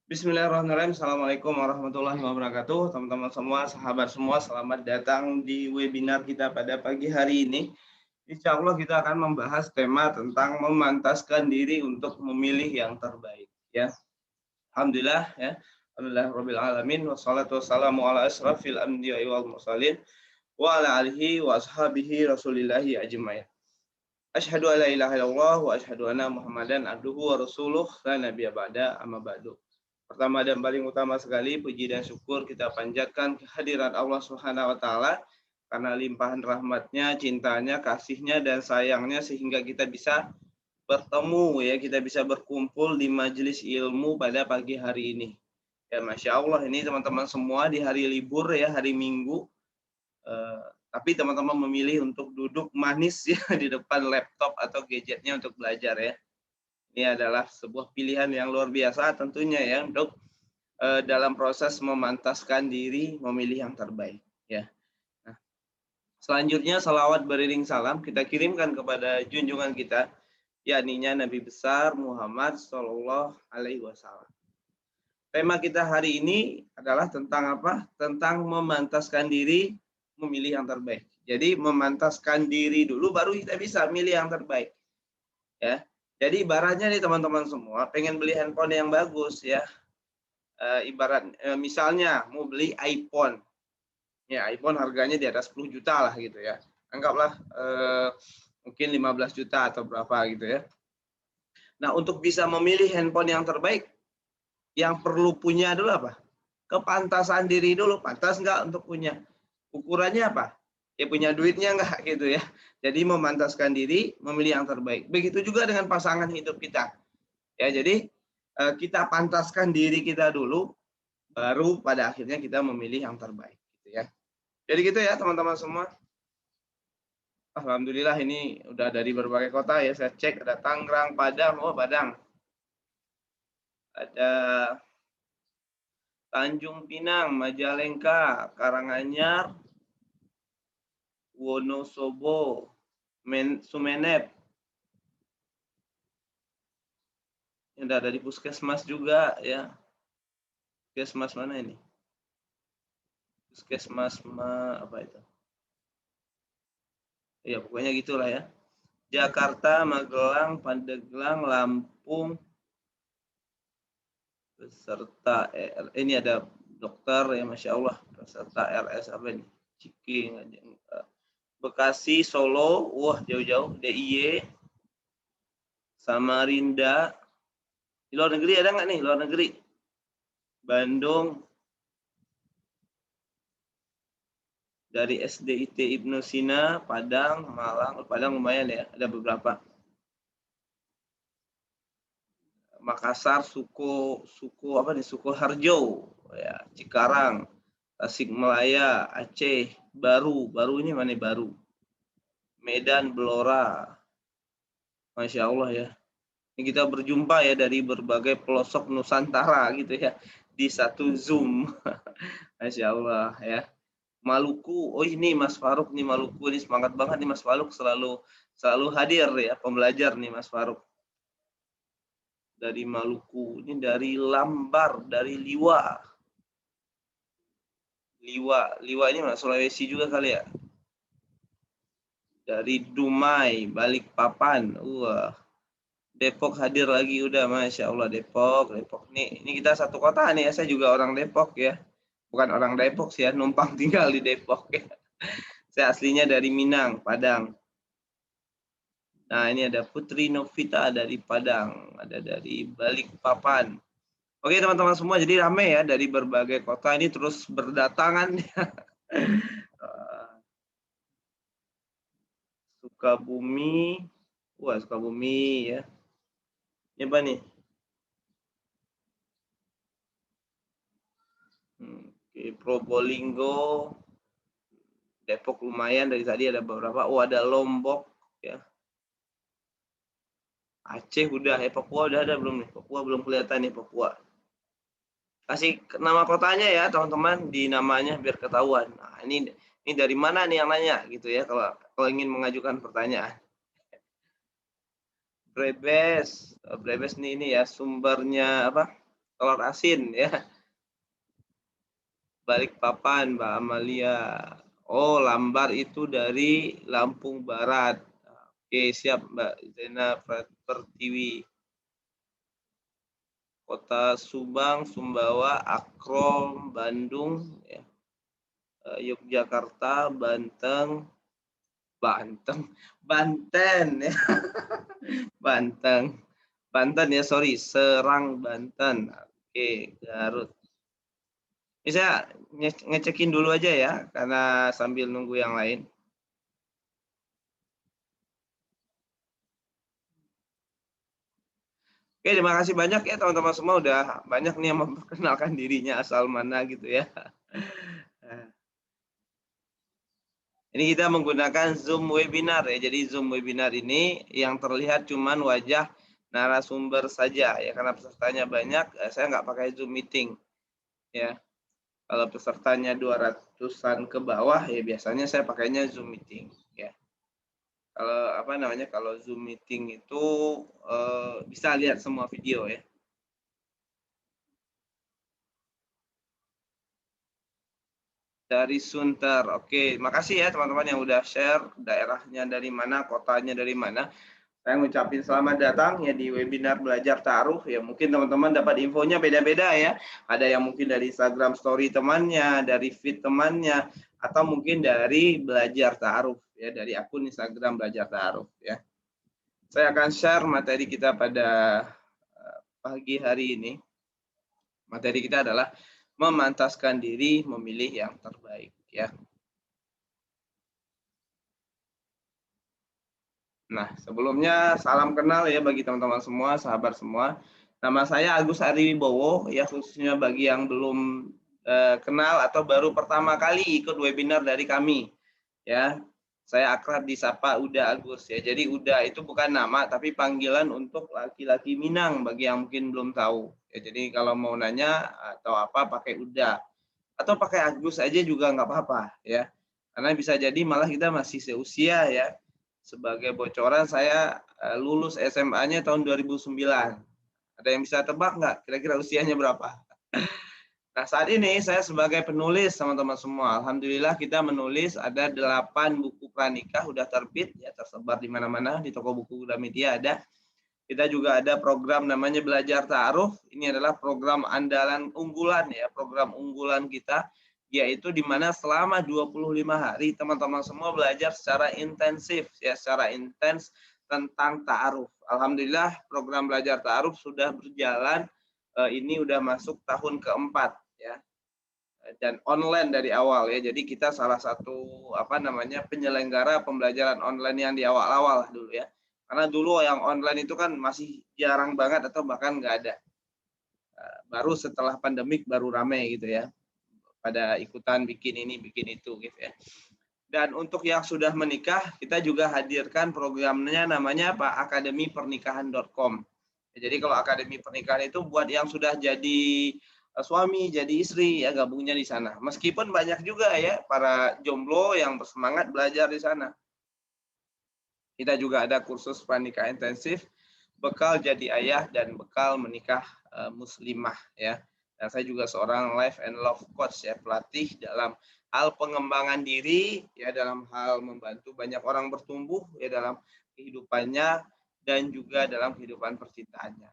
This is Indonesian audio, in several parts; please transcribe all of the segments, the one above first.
Bismillahirrahmanirrahim. Assalamualaikum warahmatullahi wabarakatuh. Teman-teman semua, sahabat semua, selamat datang di webinar kita pada pagi hari ini. Insya Allah kita akan membahas tema tentang memantaskan diri untuk memilih yang terbaik. Ya, Alhamdulillah ya. Alhamdulillah Rabbil Alamin. Wassalatu wassalamu ala asrafil anbiya'i wal mursalin wa ala alihi wa ashabihi rasulillahi ajmain. Asyhadu an la ilaha illallah wa asyhadu anna Muhammadan abduhu wa rasuluh la nabiyya ba'da amma ba'du. Pertama dan paling utama sekali, puji dan syukur kita panjatkan kehadiran Allah Subhanahu wa Ta'ala karena limpahan rahmatnya, cintanya, kasihnya, dan sayangnya sehingga kita bisa bertemu, ya, kita bisa berkumpul di majelis ilmu pada pagi hari ini. Ya, Masya Allah, ini teman-teman semua di hari libur, ya, hari Minggu, tapi teman-teman memilih untuk duduk manis ya di depan laptop atau gadgetnya untuk belajar ya. Ini adalah sebuah pilihan yang luar biasa tentunya ya untuk dalam proses memantaskan diri memilih yang terbaik ya. Nah, selanjutnya salawat beriring salam kita kirimkan kepada junjungan kita yakninya Nabi besar Muhammad Shallallahu Alaihi Wasallam. Tema kita hari ini adalah tentang apa? Tentang memantaskan diri memilih yang terbaik. Jadi memantaskan diri dulu baru kita bisa milih yang terbaik. Ya. Jadi ibaratnya nih teman-teman semua pengen beli handphone yang bagus ya. Misalnya mau beli iPhone. Ya, iPhone harganya di atas 10 juta lah gitu ya. Anggaplah mungkin 15 juta atau berapa gitu ya. Nah, untuk bisa memilih handphone yang terbaik, yang perlu punya dulu apa? Kepantasan diri dulu, pantas nggak untuk punya. Ukurannya apa? Ya punya duitnya nggak gitu ya. Jadi memantaskan diri, memilih yang terbaik. Begitu juga dengan pasangan hidup kita. Ya, jadi kita pantaskan diri kita dulu, baru pada akhirnya kita memilih yang terbaik. Gitu ya. Jadi gitu ya teman-teman semua. Alhamdulillah ini udah dari berbagai kota ya. Saya cek ada Tangerang, Padang, oh Padang. Ada Tanjung Pinang, Majalengka, Karanganyar, Wonosobo, Sumeneb. Ini ada di puskesmas juga ya. Puskesmas mana ini? Puskesmas apa itu? Ya pokoknya gitulah ya. Jakarta, Magelang, Pandeglang, Lampung, beserta ini ada dokter ya Masya Allah, beserta RS apa ini? Ciking, Bekasi, Solo, wah jauh-jauh, DIY, Samarinda. Di luar negeri ada nggak nih? Luar negeri, Bandung, dari SDIT Ibnu Sina, Padang, Malang, Padang lumayan ya, ada beberapa. Makassar, Sukoharjo, ya, Cikarang, Tasikmalaya, Aceh, Baru ini mana Baru, Medan, Blora, Masya Allah ya. Ini kita berjumpa ya dari berbagai pelosok Nusantara gitu ya di satu Zoom, Masya Allah ya. Maluku, oh ini Mas Faruk nih Maluku ini semangat banget nih Mas Faruk selalu hadir ya pembelajar nih Mas Faruk. Dari Maluku, ini dari Lambar, dari Liwa ini mana Sulawesi juga kali ya. Dari Dumai, Balikpapan, Depok hadir lagi udah Masya Allah Depok nih, ini kita satu kota nih ya, saya juga orang Depok ya. Bukan orang Depok sih ya, numpang tinggal di Depok ya. Saya aslinya dari Minang, Padang. Nah ini ada Putri Novita dari Padang, ada dari Balikpapan. Oke teman-teman semua, jadi rame ya dari berbagai kota ini terus berdatangan. Sukabumi, Sukabumi ya. Ini apa nih? Probolinggo, Depok lumayan dari tadi ada beberapa. Ada Lombok ya. Aceh udah ya, Papua udah ada belum nih? Papua belum kelihatan nih Papua. Kasih nama kotanya ya teman-teman di namanya biar ketahuan. Nah, ini dari mana nih yang nanya gitu ya kalau ingin mengajukan pertanyaan. Brebes nih ini ya sumbernya apa? telur asin ya. Balikpapan, Mbak Amalia. Oh, Lambar itu dari Lampung Barat. Oke, siap Mbak Zena Pertiwi. Kota Subang, Sumbawa, Akrom, Bandung, ya. Yogyakarta, Banten, Banten ya. Banten ya, sorry, Serang, Banten. Oke, Garut. Bisa ngecekin dulu aja ya, karena sambil nunggu yang lain. Oke, terima kasih banyak ya teman-teman semua, udah banyak nih yang memperkenalkan dirinya asal mana gitu ya. Ini kita menggunakan Zoom webinar ya. Jadi Zoom webinar ini yang terlihat cuman wajah narasumber saja ya, karena pesertanya banyak, saya nggak pakai Zoom meeting ya. Kalau pesertanya 200-an ke bawah ya biasanya saya pakainya Zoom meeting ya. Kalau Zoom meeting itu bisa lihat semua video ya. Dari Sunter. Oke, makasih ya teman-teman yang udah share daerahnya dari mana, kotanya dari mana. Saya ngucapin selamat datang ya di webinar belajar taruh ya. Mungkin teman-teman dapat infonya beda-beda ya. Ada yang mungkin dari Instagram story temannya, dari feed temannya, atau mungkin dari belajar taruh ya, dari akun Instagram belajar taruh ya. Saya akan share materi kita pada pagi hari ini. Materi kita adalah memantaskan diri memilih yang terbaik ya. Nah, sebelumnya salam kenal ya bagi teman-teman semua, sahabat semua. Nama saya Agus Ariwibowo ya, khususnya bagi yang belum kenal atau baru pertama kali ikut webinar dari kami. Ya, saya akrab disapa Uda Agus ya. Jadi Uda itu bukan nama tapi panggilan untuk laki-laki Minang bagi yang mungkin belum tahu. Ya, jadi kalau mau nanya atau apa pakai Uda atau pakai Agus aja juga nggak apa-apa ya. Karena bisa jadi malah kita masih seusia ya. Sebagai bocoran saya lulus SMA-nya tahun 2009. Ada yang bisa tebak nggak kira-kira usianya berapa? Nah, saat ini saya sebagai penulis teman-teman semua. Alhamdulillah kita menulis ada 8 buku pranikah udah terbit ya, tersebar di mana-mana di toko buku Gramedia ada. Kita juga ada program namanya Belajar Ta'aruf. Ini adalah program andalan unggulan ya, program unggulan kita, yaitu di mana selama 25 hari teman-teman semua belajar secara intensif ya, secara intens tentang ta'aruf. Alhamdulillah program Belajar Ta'aruf sudah berjalan, ini udah masuk tahun keempat ya, dan online dari awal ya. Jadi kita salah satu penyelenggara pembelajaran online yang di awal-awal dulu ya. Karena dulu yang online itu kan masih jarang banget atau bahkan nggak ada. Baru setelah pandemik baru ramai gitu ya. Pada ikutan bikin ini, bikin itu gitu ya. Dan untuk yang sudah menikah, kita juga hadirkan programnya namanya apa? Akademipernikahan.com. Jadi kalau Akademi Pernikahan itu buat yang sudah jadi suami, jadi istri ya, gabungnya di sana. Meskipun banyak juga ya para jomblo yang bersemangat belajar di sana. Kita juga ada kursus pranikah intensif, bekal jadi ayah dan bekal menikah muslimah ya. Dan saya juga seorang life and love coach ya, pelatih dalam hal pengembangan diri ya, dalam hal membantu banyak orang bertumbuh ya dalam kehidupannya dan juga dalam kehidupan percintaannya.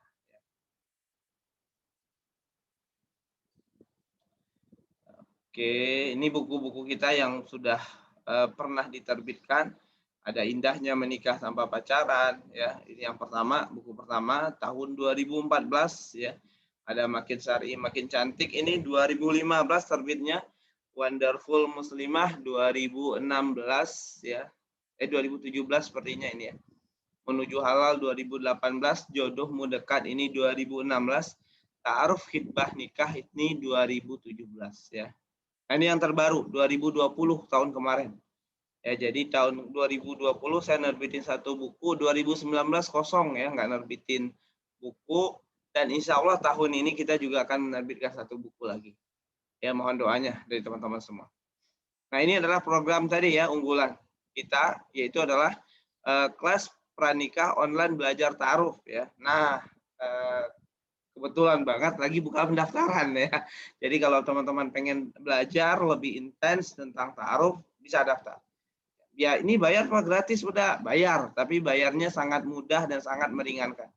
Oke, ini buku-buku kita yang sudah pernah diterbitkan. Ada Indahnya Menikah Tanpa Pacaran ya. Ini yang pertama, buku pertama tahun 2014 ya. Ada Makin Syar'i Makin Cantik, ini 2015 terbitnya. Wonderful Muslimah 2016 ya. 2017 sepertinya ini ya. Menuju Halal 2018, Jodohmu Dekat ini 2016, Ta'aruf Khitbah Nikah ini 2017 ya. Nah, ini yang terbaru 2020 tahun kemarin. Ya, jadi tahun 2020 saya nerbitin satu buku, 2019 kosong ya, nggak nerbitin buku, dan insya Allah tahun ini kita juga akan menerbitkan satu buku lagi. Ya, mohon doanya dari teman-teman semua. Nah, ini adalah program tadi ya, unggulan kita, yaitu adalah kelas pranikah online belajar ta'aruf ya. Nah, kebetulan banget lagi buka pendaftaran ya. Jadi kalau teman-teman pengen belajar lebih intens tentang ta'aruf, bisa daftar. Ya ini bayar apa gratis? Udah bayar, tapi bayarnya sangat mudah dan sangat meringankan.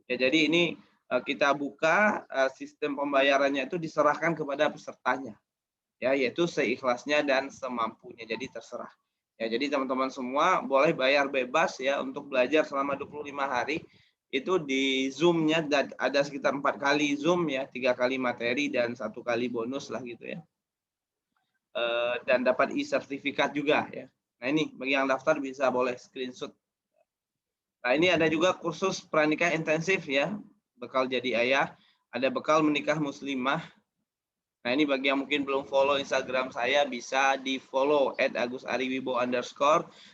Ya jadi ini kita buka sistem pembayarannya itu diserahkan kepada pesertanya. Ya, yaitu seikhlasnya dan semampunya. Jadi terserah. Ya, jadi teman-teman semua boleh bayar bebas ya untuk belajar selama 25 hari. Itu di Zoom-nya ada sekitar 4 kali Zoom ya, 3 kali materi dan 1 kali bonus lah gitu ya. Dan dapat e-sertifikat juga ya. Nah, ini bagi yang daftar bisa boleh screenshot. Nah, ini ada juga kursus pranikah intensif ya, bekal jadi ayah, ada bekal menikah muslimah. Nah, ini bagi yang mungkin belum follow Instagram saya, bisa di-follow @agusariwibo_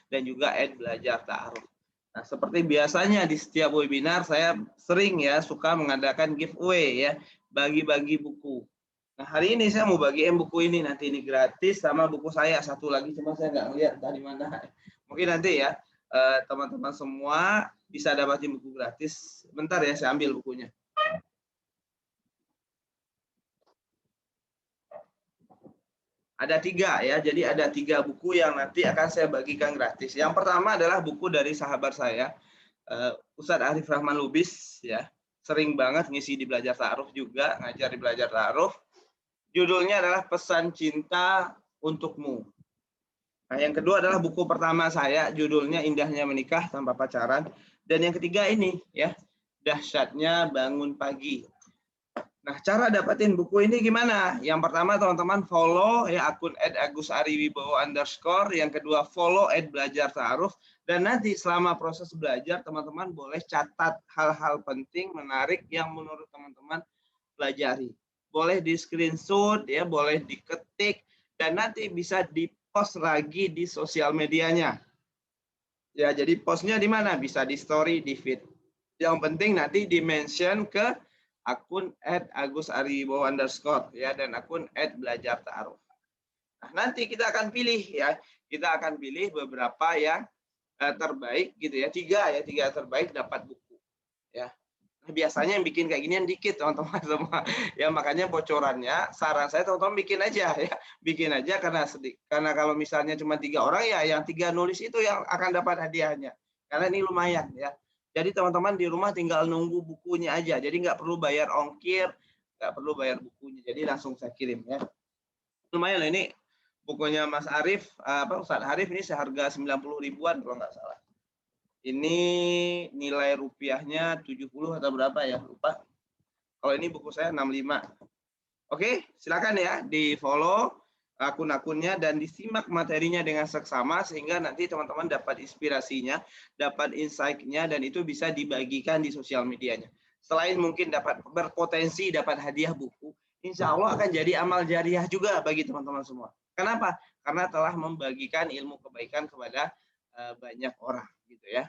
dan juga @belajar_ta'aruf. Nah, seperti biasanya di setiap webinar, saya sering ya suka mengadakan giveaway ya, bagi-bagi buku. Nah, hari ini saya mau bagiin buku ini, nanti ini gratis, sama buku saya satu lagi, cuma saya nggak ngeliat dari mana. Mungkin nanti ya, teman-teman semua bisa dapatin buku gratis. Bentar ya, saya ambil bukunya. Ada 3 ya, jadi ada 3 buku yang nanti akan saya bagikan gratis. Yang pertama adalah buku dari sahabat saya, Ustadz Arif Rahman Lubis ya, sering banget ngisi di Belajar Ta'aruf juga, ngajar di Belajar Ta'aruf. Judulnya adalah Pesan Cinta Untukmu. Nah, yang kedua adalah buku pertama saya, judulnya Indahnya Menikah Tanpa Pacaran. Dan yang ketiga ini ya, Dahsyatnya Bangun Pagi. Nah, cara dapetin buku ini gimana? Yang pertama teman-teman follow ya akun @agusariwibowo_, yang kedua follow @belajar_ta'aruf, dan nanti selama proses belajar teman-teman boleh catat hal-hal penting menarik yang menurut teman-teman pelajari. Boleh di screenshot ya, boleh diketik, dan nanti bisa di-post lagi di sosial medianya. Ya, jadi postnya di mana? Bisa di story, di feed. Yang penting nanti di-mention ke akun @agusariwibowo_ ya, dan akun @belajar_ta'aruf. Nah, nanti kita akan pilih ya, kita akan pilih beberapa yang terbaik gitu ya, 3 terbaik dapat buku ya. Nah, biasanya yang bikin kayak ginian dikit teman-teman semua ya, makanya bocorannya saran saya teman-teman bikin aja ya, bikin aja karena kalau misalnya cuma 3 orang ya, yang 3 nulis itu yang akan dapat hadiahnya, karena ini lumayan ya. Jadi teman-teman di rumah tinggal nunggu bukunya aja. Jadi nggak perlu bayar ongkir, nggak perlu bayar bukunya. Jadi langsung saya kirim ya. Lumayan lah ini bukunya Mas Arif, Ustadz Arif ini seharga 90 ribuan kalau nggak salah. Ini nilai rupiahnya 70 atau berapa ya, lupa. Kalau ini buku saya 65. Oke, silakan ya di-follow akun-akunnya dan disimak materinya dengan seksama sehingga nanti teman-teman dapat inspirasinya, dapat insight-nya, dan itu bisa dibagikan di sosial medianya. Selain mungkin dapat berpotensi dapat hadiah buku, insya Allah akan jadi amal jariah juga bagi teman-teman semua. Kenapa? Karena telah membagikan ilmu kebaikan kepada banyak orang gitu ya.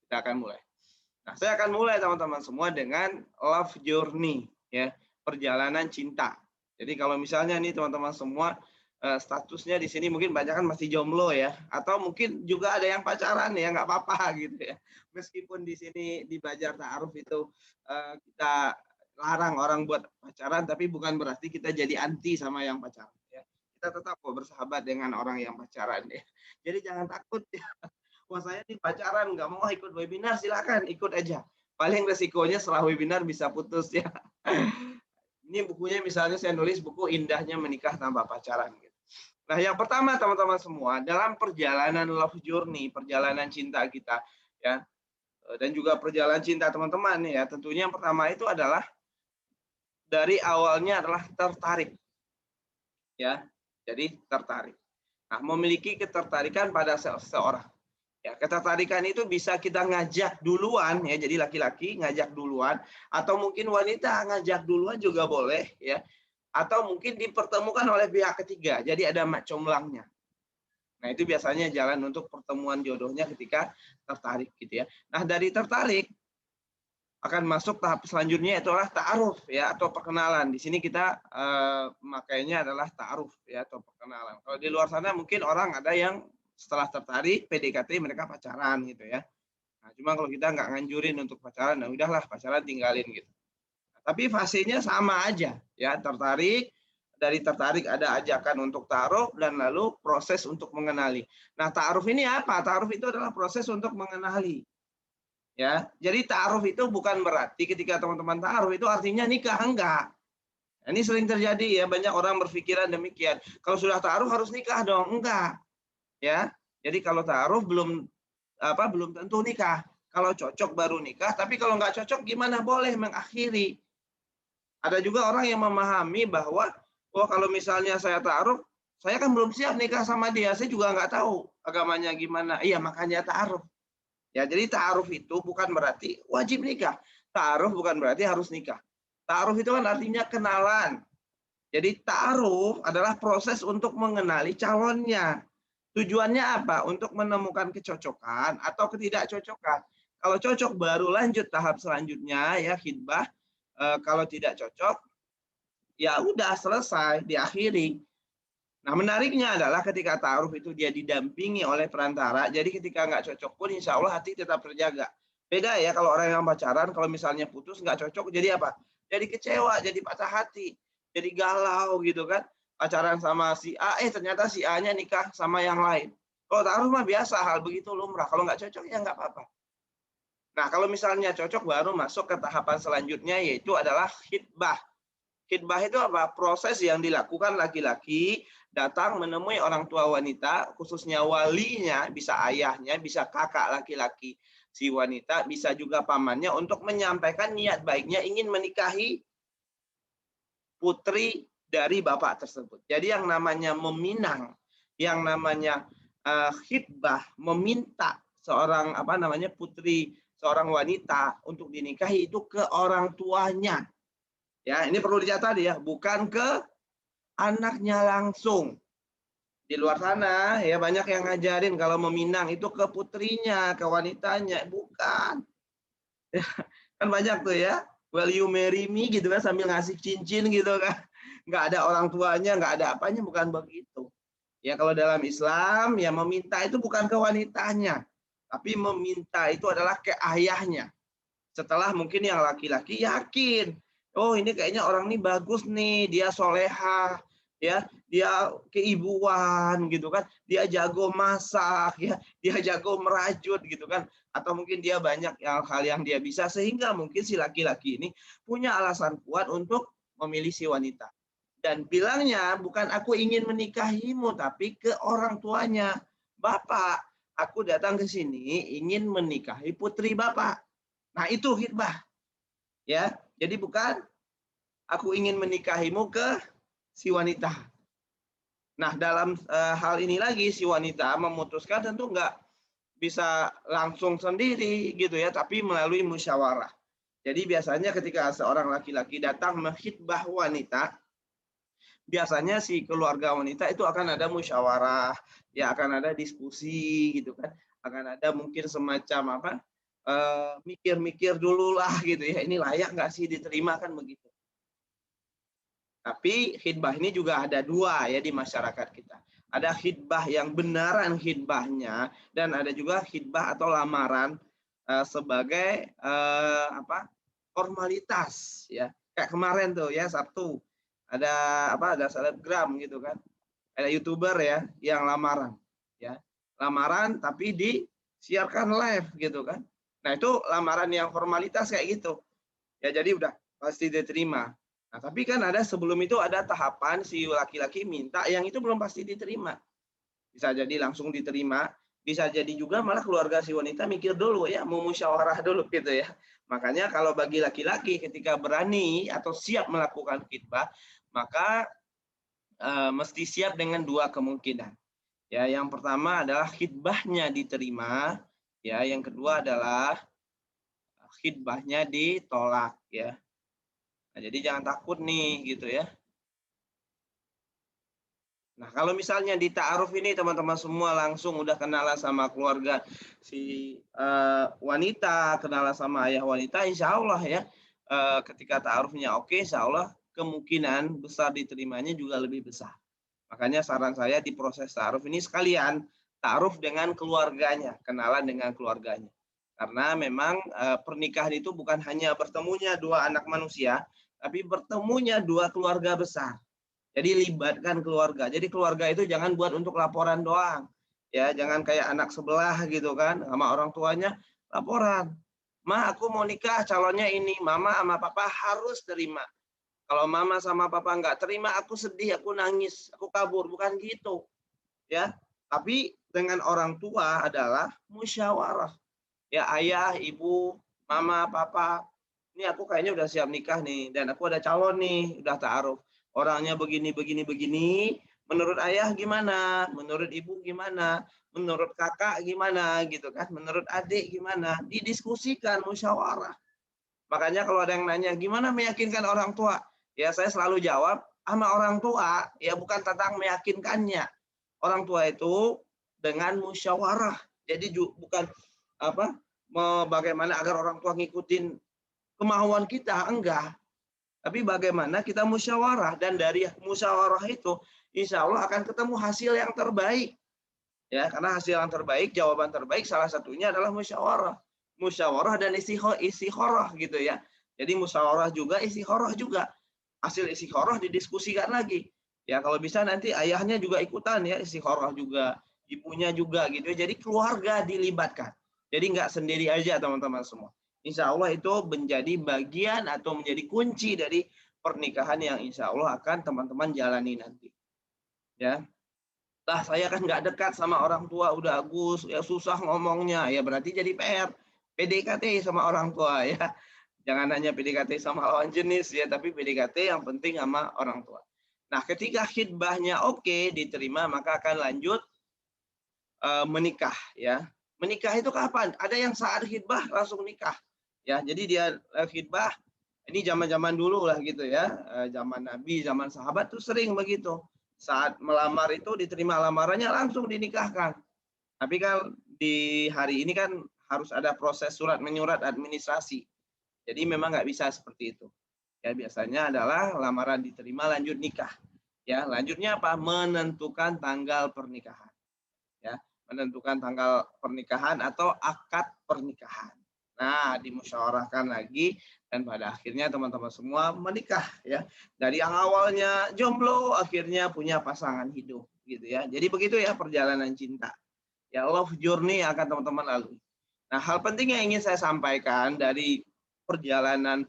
Kita akan mulai. Nah, saya akan mulai teman-teman semua dengan love journey ya, perjalanan cinta. Jadi kalau misalnya nih teman-teman semua statusnya di sini mungkin banyak kan masih jomblo ya, atau mungkin juga ada yang pacaran ya, nggak apa-apa gitu ya. Meskipun di sini di Belajar Ta'aruf itu kita larang orang buat pacaran, tapi bukan berarti kita jadi anti sama yang pacaran ya. Kita tetap kok bersahabat dengan orang yang pacaran ya. Jadi jangan takut ya. Wah, saya nih pacaran nggak mau ikut webinar, silakan ikut aja. Paling resikonya setelah webinar bisa putus ya. Ini bukunya misalnya saya nulis buku Indahnya Menikah Tanpa Pacaran. Nah, yang pertama teman-teman semua, dalam perjalanan love journey, perjalanan cinta kita ya, dan juga perjalanan cinta teman-teman ya, tentunya yang pertama itu adalah dari awalnya adalah tertarik. Ya, jadi tertarik. Nah, memiliki ketertarikan pada seseorang. Ya, ketertarikan itu bisa kita ngajak duluan ya, jadi laki-laki ngajak duluan, atau mungkin wanita ngajak duluan juga boleh ya, atau mungkin dipertemukan oleh pihak ketiga, jadi ada mak comblangnya. Nah, itu biasanya jalan untuk pertemuan jodohnya ketika tertarik gitu ya. Nah, dari tertarik akan masuk tahap selanjutnya itu adalah ta'aruf ya, atau perkenalan. Di sini kita makanya adalah ta'aruf ya, atau perkenalan. Kalau di luar sana mungkin orang ada yang setelah tertarik PDKT mereka pacaran gitu ya. Nah, cuma kalau kita nggak nganjurin untuk pacaran, nah udahlah pacaran tinggalin gitu. Nah, tapi fasenya sama aja ya, tertarik, dari tertarik ada ajakan untuk ta'aruf dan lalu proses untuk mengenali. Nah, ta'aruf ini apa? Ta'aruf itu adalah proses untuk mengenali. Ya, jadi ta'aruf itu bukan berarti ketika teman-teman ta'aruf itu artinya nikah, enggak. Nah, ini sering terjadi ya, banyak orang berpikiran demikian. Kalau sudah ta'aruf harus nikah dong, enggak. Ya. Jadi kalau ta'aruf belum tentu nikah. Kalau cocok baru nikah, tapi kalau nggak cocok gimana boleh mengakhiri. Ada juga orang yang memahami bahwa, oh kalau misalnya saya ta'aruf, saya kan belum siap nikah sama dia, saya juga nggak tahu agamanya gimana. Iya, makanya ta'aruf. Ya, jadi ta'aruf itu bukan berarti wajib nikah. Ta'aruf bukan berarti harus nikah. Ta'aruf itu kan artinya kenalan. Jadi ta'aruf adalah proses untuk mengenali calonnya. Tujuannya apa? Untuk menemukan kecocokan atau ketidakcocokan. Kalau cocok baru lanjut tahap selanjutnya ya khitbah. Kalau tidak cocok ya udah selesai, diakhiri. Nah, menariknya adalah ketika ta'aruf itu dia didampingi oleh perantara, jadi ketika nggak cocok pun insya Allah hati tetap terjaga. Beda ya kalau orang yang pacaran, kalau misalnya putus nggak cocok, jadi apa? Jadi kecewa, jadi patah hati, jadi galau gitu kan. Pacaran sama si A, ternyata si A-nya nikah sama yang lain. Kalau ta'aruf mah biasa, hal begitu lumrah. Kalau nggak cocok ya nggak apa-apa. Nah, kalau misalnya cocok baru masuk ke tahapan selanjutnya yaitu adalah khitbah. Khitbah itu apa? Proses yang dilakukan laki-laki datang menemui orang tua wanita, khususnya walinya, bisa ayahnya, bisa kakak laki-laki si wanita, bisa juga pamannya untuk menyampaikan niat baiknya ingin menikahi putri dari bapak tersebut. Jadi yang namanya meminang, yang namanya khitbah, meminta seorang putri, seorang wanita untuk dinikahi itu ke orang tuanya. Ya, ini perlu dicatat ya, bukan ke anaknya langsung. Di luar sana ya banyak yang ngajarin kalau meminang itu ke putrinya, ke wanitanya, bukan. Ya, kan banyak tuh ya, will you marry me gitu kan sambil ngasih cincin gitu kan. Nggak ada orang tuanya, nggak ada apanya, bukan begitu. Ya kalau dalam Islam ya meminta itu bukan ke wanitanya, tapi meminta itu adalah ke ayahnya. Setelah mungkin yang laki-laki yakin, oh ini kayaknya orang ini bagus nih, dia solehah, ya, dia keibuan gitu kan, dia jago masak, ya, dia jago merajut gitu kan, atau mungkin dia banyak hal yang dia bisa sehingga mungkin si laki-laki ini punya alasan kuat untuk memilih si wanita. Dan bilangnya bukan aku ingin menikahimu, tapi ke orang tuanya, Bapak, aku datang ke sini ingin menikahi putri Bapak. Nah, itu khitbah. Ya. Jadi bukan aku ingin menikahimu ke si wanita. Nah, dalam hal ini lagi si wanita memutuskan tentu nggak bisa langsung sendiri gitu ya, tapi melalui musyawarah. Jadi biasanya ketika seorang laki-laki datang mengkhitbah wanita, biasanya si keluarga wanita itu akan ada musyawarah, ya akan ada diskusi gitu kan, akan ada mungkin semacam mikir-mikir dulu lah gitu ya, ini layak nggak sih diterima kan begitu. Tapi khitbah ini juga ada dua ya di masyarakat kita. Ada khitbah yang benaran khitbahnya dan ada juga khitbah atau lamaran sebagai formalitas ya. Kayak kemarin tuh ya Sabtu ada selebgram gitu kan. Ada YouTuber ya yang lamaran ya. Lamaran tapi disiarkan live gitu kan. Nah, itu lamaran yang formalitas kayak gitu. Ya jadi udah pasti diterima. Nah, tapi kan ada sebelum itu ada tahapan si laki-laki minta yang itu belum pasti diterima. Bisa jadi langsung diterima, bisa jadi juga malah keluarga si wanita mikir dulu ya, mau musyawarah dulu gitu ya. Makanya kalau bagi laki-laki ketika berani atau siap melakukan khitbah, maka mesti siap dengan dua kemungkinan. Ya, yang pertama adalah khitbahnya diterima, ya, yang kedua adalah khitbahnya ditolak ya. Nah, jadi jangan takut nih gitu ya. Nah, kalau misalnya di ta'aruf ini teman-teman semua langsung udah kenalan sama keluarga si wanita, kenalan sama ayah wanita, insya Allah ya ketika ta'arufnya oke, insya Allah kemungkinan besar diterimanya juga lebih besar. Makanya saran saya di proses ta'aruf ini sekalian ta'aruf dengan keluarganya, kenalan dengan keluarganya. Karena memang pernikahan itu bukan hanya bertemunya dua anak manusia, tapi bertemunya dua keluarga besar. Jadi libatkan keluarga. Jadi keluarga itu jangan buat untuk laporan doang. Ya, jangan kayak anak sebelah gitu kan sama orang tuanya laporan. Ma, aku mau nikah, calonnya ini. Mama sama papa harus terima. Kalau mama sama papa nggak terima, aku sedih, aku nangis, aku kabur. Bukan gitu. Ya, tapi dengan orang tua adalah musyawarah. Ya, ayah, ibu, mama, papa, ini aku kayaknya udah siap nikah nih, dan aku ada calon nih, udah ta'aruf. Orangnya begini, begini, begini. Menurut ayah gimana? Menurut ibu gimana? Menurut kakak gimana? Gitu kan? Menurut adik gimana? Didiskusikan, musyawarah. Makanya kalau ada yang nanya, gimana meyakinkan orang tua? Ya saya selalu jawab, sama orang tua, ya bukan tentang meyakinkannya. Orang tua itu dengan musyawarah. Jadi bukan apa bagaimana agar orang tua ngikutin kemauan kita, enggak. Tapi bagaimana kita musyawarah, dan dari musyawarah itu insya Allah akan ketemu hasil yang terbaik. Ya, karena hasil yang terbaik, jawaban terbaik salah satunya adalah musyawarah. Musyawarah dan istikharah gitu ya. Jadi musyawarah juga, istikharah juga. Hasil istikharah didiskusikan lagi. Ya, kalau bisa nanti ayahnya juga ikutan ya, istikharah juga, ibunya juga gitu ya. Jadi keluarga dilibatkan. Jadi nggak sendiri aja teman-teman semua. Insya Allah itu menjadi bagian atau menjadi kunci dari pernikahan yang insya Allah akan teman-teman jalani nanti. Ya, lah saya kan nggak dekat sama orang tua, udah Agus, ya susah ngomongnya, ya berarti jadi PR. PDKT sama orang tua ya. Jangan hanya PDKT sama lawan jenis ya, tapi PDKT yang penting sama orang tua. Nah, ketika khidbahnya oke, diterima, maka akan lanjut menikah ya. Menikah itu kapan? Ada yang saat khidbah langsung nikah. Ya, jadi dia khidbah ini zaman-zaman dulu lah gitu ya. Zaman Nabi, zaman sahabat tuh sering begitu. Saat melamar itu diterima lamarannya langsung dinikahkan. Tapi kan di hari ini kan harus ada proses surat menyurat administrasi. Jadi memang nggak bisa seperti itu. Ya biasanya adalah lamaran diterima lanjut nikah. Ya lanjutnya apa? Menentukan tanggal pernikahan. Ya menentukan tanggal pernikahan atau akad pernikahan. Nah, dimusyawarahkan lagi dan pada akhirnya teman-teman semua menikah ya. Dari yang awalnya jomblo akhirnya punya pasangan hidup gitu ya. Jadi begitu ya perjalanan cinta. Ya love journey yang akan teman-teman lalui. Nah, hal penting yang ingin saya sampaikan dari perjalanan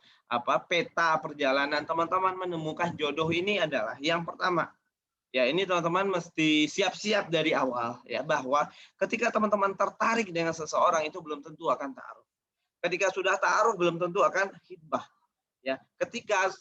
peta perjalanan teman-teman menemukan jodoh ini adalah yang pertama, ya ini teman-teman mesti siap-siap dari awal ya bahwa ketika teman-teman tertarik dengan seseorang itu belum tentu akan ta'aruf. Ketika sudah ta'aruf belum tentu akan khidbah. Ya, ketika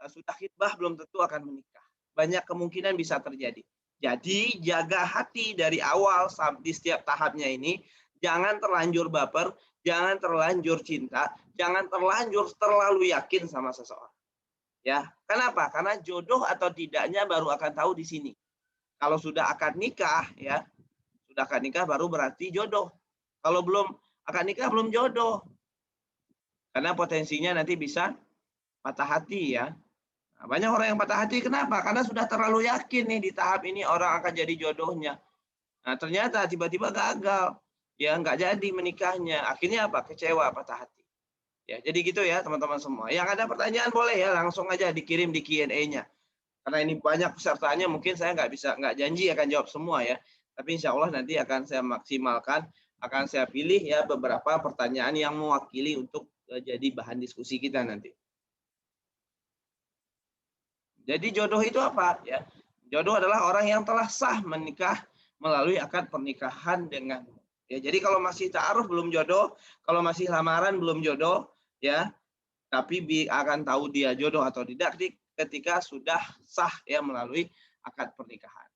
sudah khidbah belum tentu akan menikah. Banyak kemungkinan bisa terjadi. Jadi jaga hati dari awal di setiap tahapnya ini, jangan terlanjur baper, jangan terlanjur cinta, jangan terlanjur terlalu yakin sama seseorang. Ya, kenapa? Karena jodoh atau tidaknya baru akan tahu di sini. Kalau sudah akad nikah, ya, sudah akad nikah baru berarti jodoh. Kalau belum akad nikah belum jodoh. Karena potensinya nanti bisa patah hati ya. Nah, banyak orang yang patah hati kenapa? Karena sudah terlalu yakin nih di tahap ini orang akan jadi jodohnya. Nah, ternyata tiba-tiba gagal. Ya, nggak jadi menikahnya. Akhirnya apa? Kecewa, patah hati. Ya, jadi gitu ya teman-teman semua. Yang ada pertanyaan boleh ya langsung aja dikirim di Q&A-nya. Karena ini banyak pesertanya, mungkin saya nggak janji akan jawab semua ya. Tapi insya Allah nanti akan saya maksimalkan, akan saya pilih ya beberapa pertanyaan yang mewakili untuk jadi bahan diskusi kita nanti. Jadi jodoh itu apa? Ya, jodoh adalah orang yang telah sah menikah melalui akad pernikahan dengan. Ya, jadi kalau masih ta'aruf belum jodoh, kalau masih lamaran belum jodoh, ya, tapi akan tahu dia jodoh atau tidak ketika sudah sah ya melalui akad pernikahan.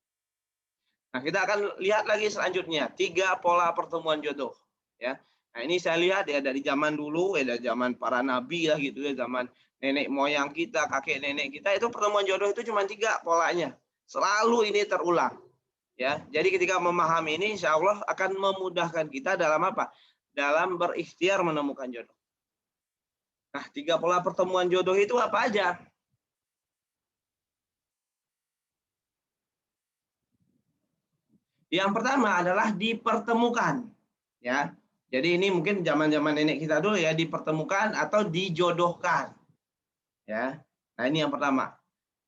Nah, kita akan lihat lagi selanjutnya 3 pola pertemuan jodoh. Ya, nah ini saya lihat ya dari zaman dulu, ya dari zaman para nabi lah gitu ya, zaman nenek moyang kita, kakek nenek kita itu pertemuan jodoh itu cuma 3 polanya. Selalu ini terulang. Ya, jadi ketika memahami ini, insya Allah akan memudahkan kita dalam apa? Dalam berikhtiar menemukan jodoh. Nah, 3 pola pertemuan jodoh itu apa aja? Yang pertama adalah dipertemukan. ya. Jadi ini mungkin zaman-zaman nenek kita dulu ya, dipertemukan atau dijodohkan, ya. Nah, ini yang pertama.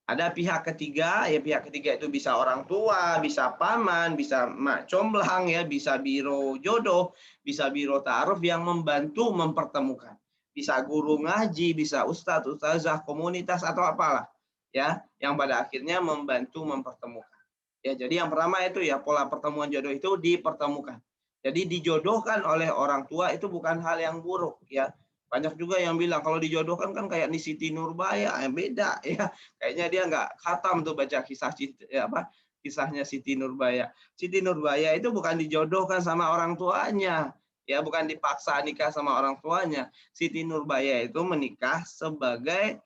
Ada pihak ketiga, ya pihak ketiga itu bisa orang tua, bisa paman, bisa mak comblang ya, bisa biro jodoh, bisa biro ta'aruf yang membantu mempertemukan. Bisa guru ngaji, bisa ustadz, ustazah, komunitas atau apalah ya, yang pada akhirnya membantu mempertemukan. Ya, jadi yang pertama itu ya pola pertemuan jodoh itu dipertemukan. Jadi dijodohkan oleh orang tua itu bukan hal yang buruk ya. Banyak juga yang bilang kalau dijodohkan kan kayak nih Siti Nurbaya, beda ya. Kayaknya dia nggak khatam tuh baca kisahnya Siti Nurbaya. Siti Nurbaya itu bukan dijodohkan sama orang tuanya, ya bukan dipaksa nikah sama orang tuanya. Siti Nurbaya itu menikah sebagai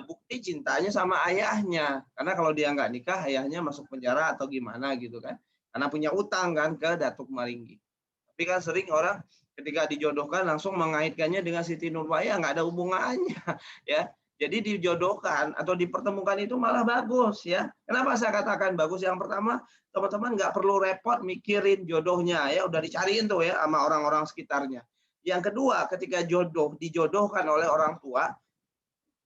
bukti cintanya sama ayahnya. Karena kalau dia nggak nikah, ayahnya masuk penjara atau gimana gitu kan. Karena punya utang kan ke Datuk Maringgi. Tapi kan sering orang ketika dijodohkan langsung mengaitkannya dengan Siti Nurbaya, nggak ada hubungannya ya. Jadi dijodohkan atau dipertemukan itu malah bagus ya. Kenapa saya katakan bagus? Yang pertama, teman-teman nggak perlu repot mikirin jodohnya ya, udah dicariin tuh ya sama orang-orang sekitarnya. Yang kedua, ketika dijodohkan oleh orang tua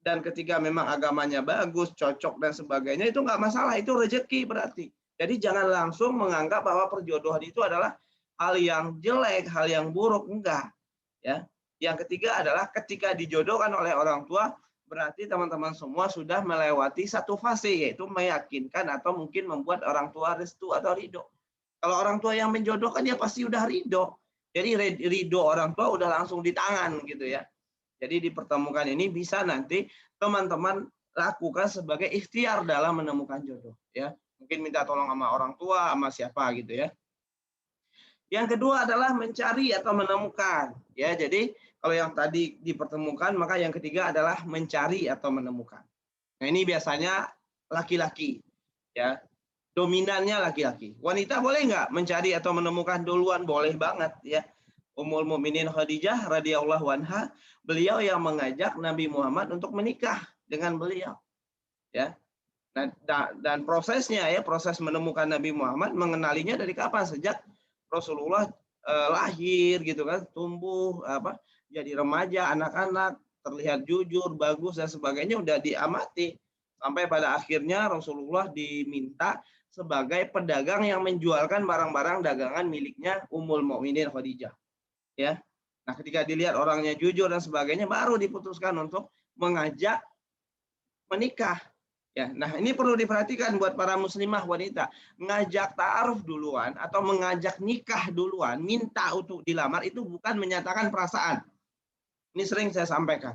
dan ketika memang agamanya bagus, cocok dan sebagainya itu nggak masalah, itu rezeki berarti. Jadi jangan langsung menganggap bahwa perjodohan itu adalah hal yang jelek, hal yang buruk, enggak. Ya. Yang ketiga adalah ketika dijodohkan oleh orang tua, berarti teman-teman semua sudah melewati satu fase, yaitu meyakinkan atau mungkin membuat orang tua restu atau ridho. Kalau orang tua yang menjodohkan ya pasti udah ridho. Jadi ridho orang tua udah langsung di tangan gitu ya. Jadi dipertemukan ini bisa nanti teman-teman lakukan sebagai ikhtiar dalam menemukan jodoh ya. Mungkin minta tolong sama orang tua, sama siapa gitu ya. Yang kedua adalah mencari atau menemukan. Ya, jadi kalau yang tadi dipertemukan, maka yang ketiga adalah mencari atau menemukan. Nah, ini biasanya laki-laki. Ya, dominannya laki-laki. Wanita boleh nggak mencari atau menemukan duluan? Boleh banget ya. Ummul Mukminin Khadijah radhiyallahu anha, beliau yang mengajak Nabi Muhammad untuk menikah dengan beliau. Ya. Nah, dan prosesnya ya, proses menemukan Nabi Muhammad mengenalinya dari kapan? Sejak Rasulullah lahir gitu kan, tumbuh jadi remaja, anak-anak, terlihat jujur, bagus dan sebagainya udah diamati sampai pada akhirnya Rasulullah diminta sebagai pedagang yang menjualkan barang-barang dagangan miliknya Ummul Mukminin Khadijah. Ya. Nah, ketika dilihat orangnya jujur dan sebagainya baru diputuskan untuk mengajak menikah. Ya, nah ini perlu diperhatikan buat para muslimah wanita. Ngajak ta'aruf duluan atau mengajak nikah duluan, minta untuk dilamar itu bukan menyatakan perasaan. Ini sering saya sampaikan.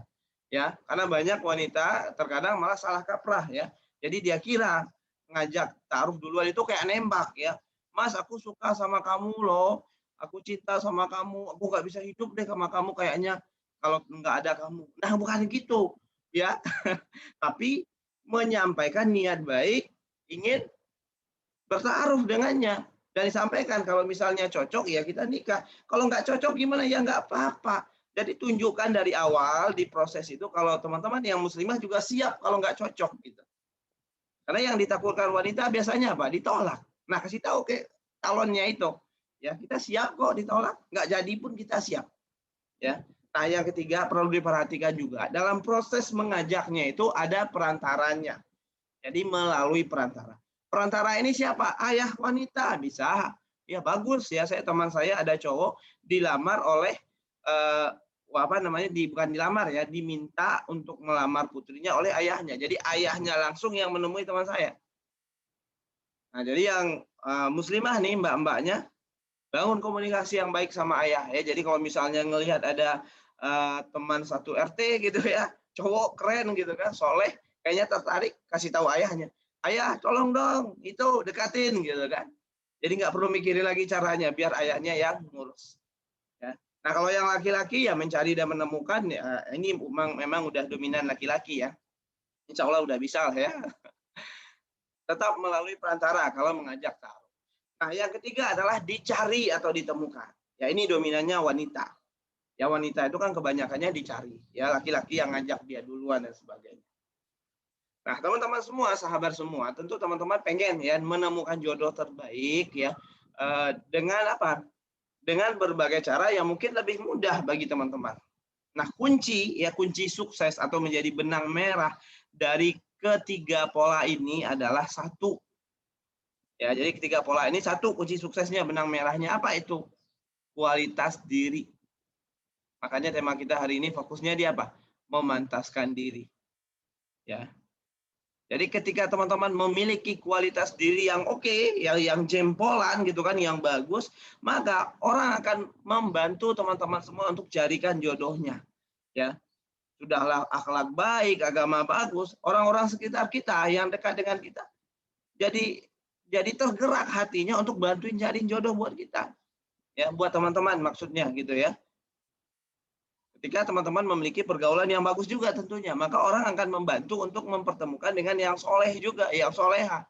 Ya, karena banyak wanita terkadang malah salah kaprah ya. Jadi dia kira ngajak ta'aruf duluan itu kayak nembak ya. Mas, aku suka sama kamu loh. Aku cinta sama kamu. Aku nggak bisa hidup deh sama kamu kayaknya kalau nggak ada kamu. Nah, bukan gitu ya. Tapi menyampaikan niat baik, ingin bertaaruf dengannya. Dan disampaikan kalau misalnya cocok ya kita nikah. Kalau nggak cocok gimana ya nggak apa-apa. Jadi tunjukkan dari awal di proses itu kalau teman-teman yang muslimah juga siap kalau nggak cocok gitu. Karena yang ditakutkan wanita biasanya apa? Ditolak. Nah kasih tahu ke calonnya itu, ya kita siap kok ditolak, nggak jadi pun kita siap. Ya. Nah, yang ketiga perlu diperhatikan juga dalam proses mengajaknya itu ada perantaranya. Jadi melalui perantara. Perantara ini siapa? Ayah wanita bisa. Ya bagus ya, teman saya ada cowok dilamar oleh bukan dilamar ya, diminta untuk melamar putrinya oleh ayahnya. Jadi ayahnya langsung yang menemui teman saya. Nah, jadi yang muslimah nih mbak-mbaknya bangun komunikasi yang baik sama ayah ya. Jadi kalau misalnya ngelihat ada teman satu RT gitu ya, cowok keren gitu kan, soleh, kayaknya tertarik, kasih tahu ayahnya. Ayah, tolong dong, itu dekatin gitu kan. Jadi nggak perlu mikirin lagi caranya, biar ayahnya yang ngurus. Ya. Nah kalau yang laki-laki ya mencari dan menemukan, ya, ini memang udah dominan laki-laki ya. Insya Allah udah bisa lah ya. Tetap melalui perantara kalau mengajak taruh. Nah yang ketiga adalah dicari atau ditemukan. Ya ini dominannya wanita. Ya wanita itu kan kebanyakannya dicari. Ya laki-laki yang ngajak dia duluan dan sebagainya. Nah teman-teman semua, sahabat semua, tentu teman-teman pengen ya menemukan jodoh terbaik ya dengan apa? dengan berbagai cara yang mungkin lebih mudah bagi teman-teman. Nah, kunci sukses atau menjadi benang merah dari ketiga pola ini adalah satu. Ya, jadi ketiga pola ini satu kunci suksesnya, benang merahnya apa itu? Kualitas diri. Makanya tema kita hari ini fokusnya di apa? Memantaskan diri. Ya. Jadi ketika teman-teman memiliki kualitas diri yang oke, yang jempolan gitu kan, yang bagus, maka orang akan membantu teman-teman semua untuk carikan jodohnya. Ya. Sudahlah akhlak baik, agama bagus, orang-orang sekitar kita yang dekat dengan kita jadi tergerak hatinya untuk bantuin cari jodoh buat kita. Ya, buat teman-teman maksudnya gitu ya. Ketika teman-teman memiliki pergaulan yang bagus juga tentunya, maka orang akan membantu untuk mempertemukan dengan yang soleh juga, yang soleha.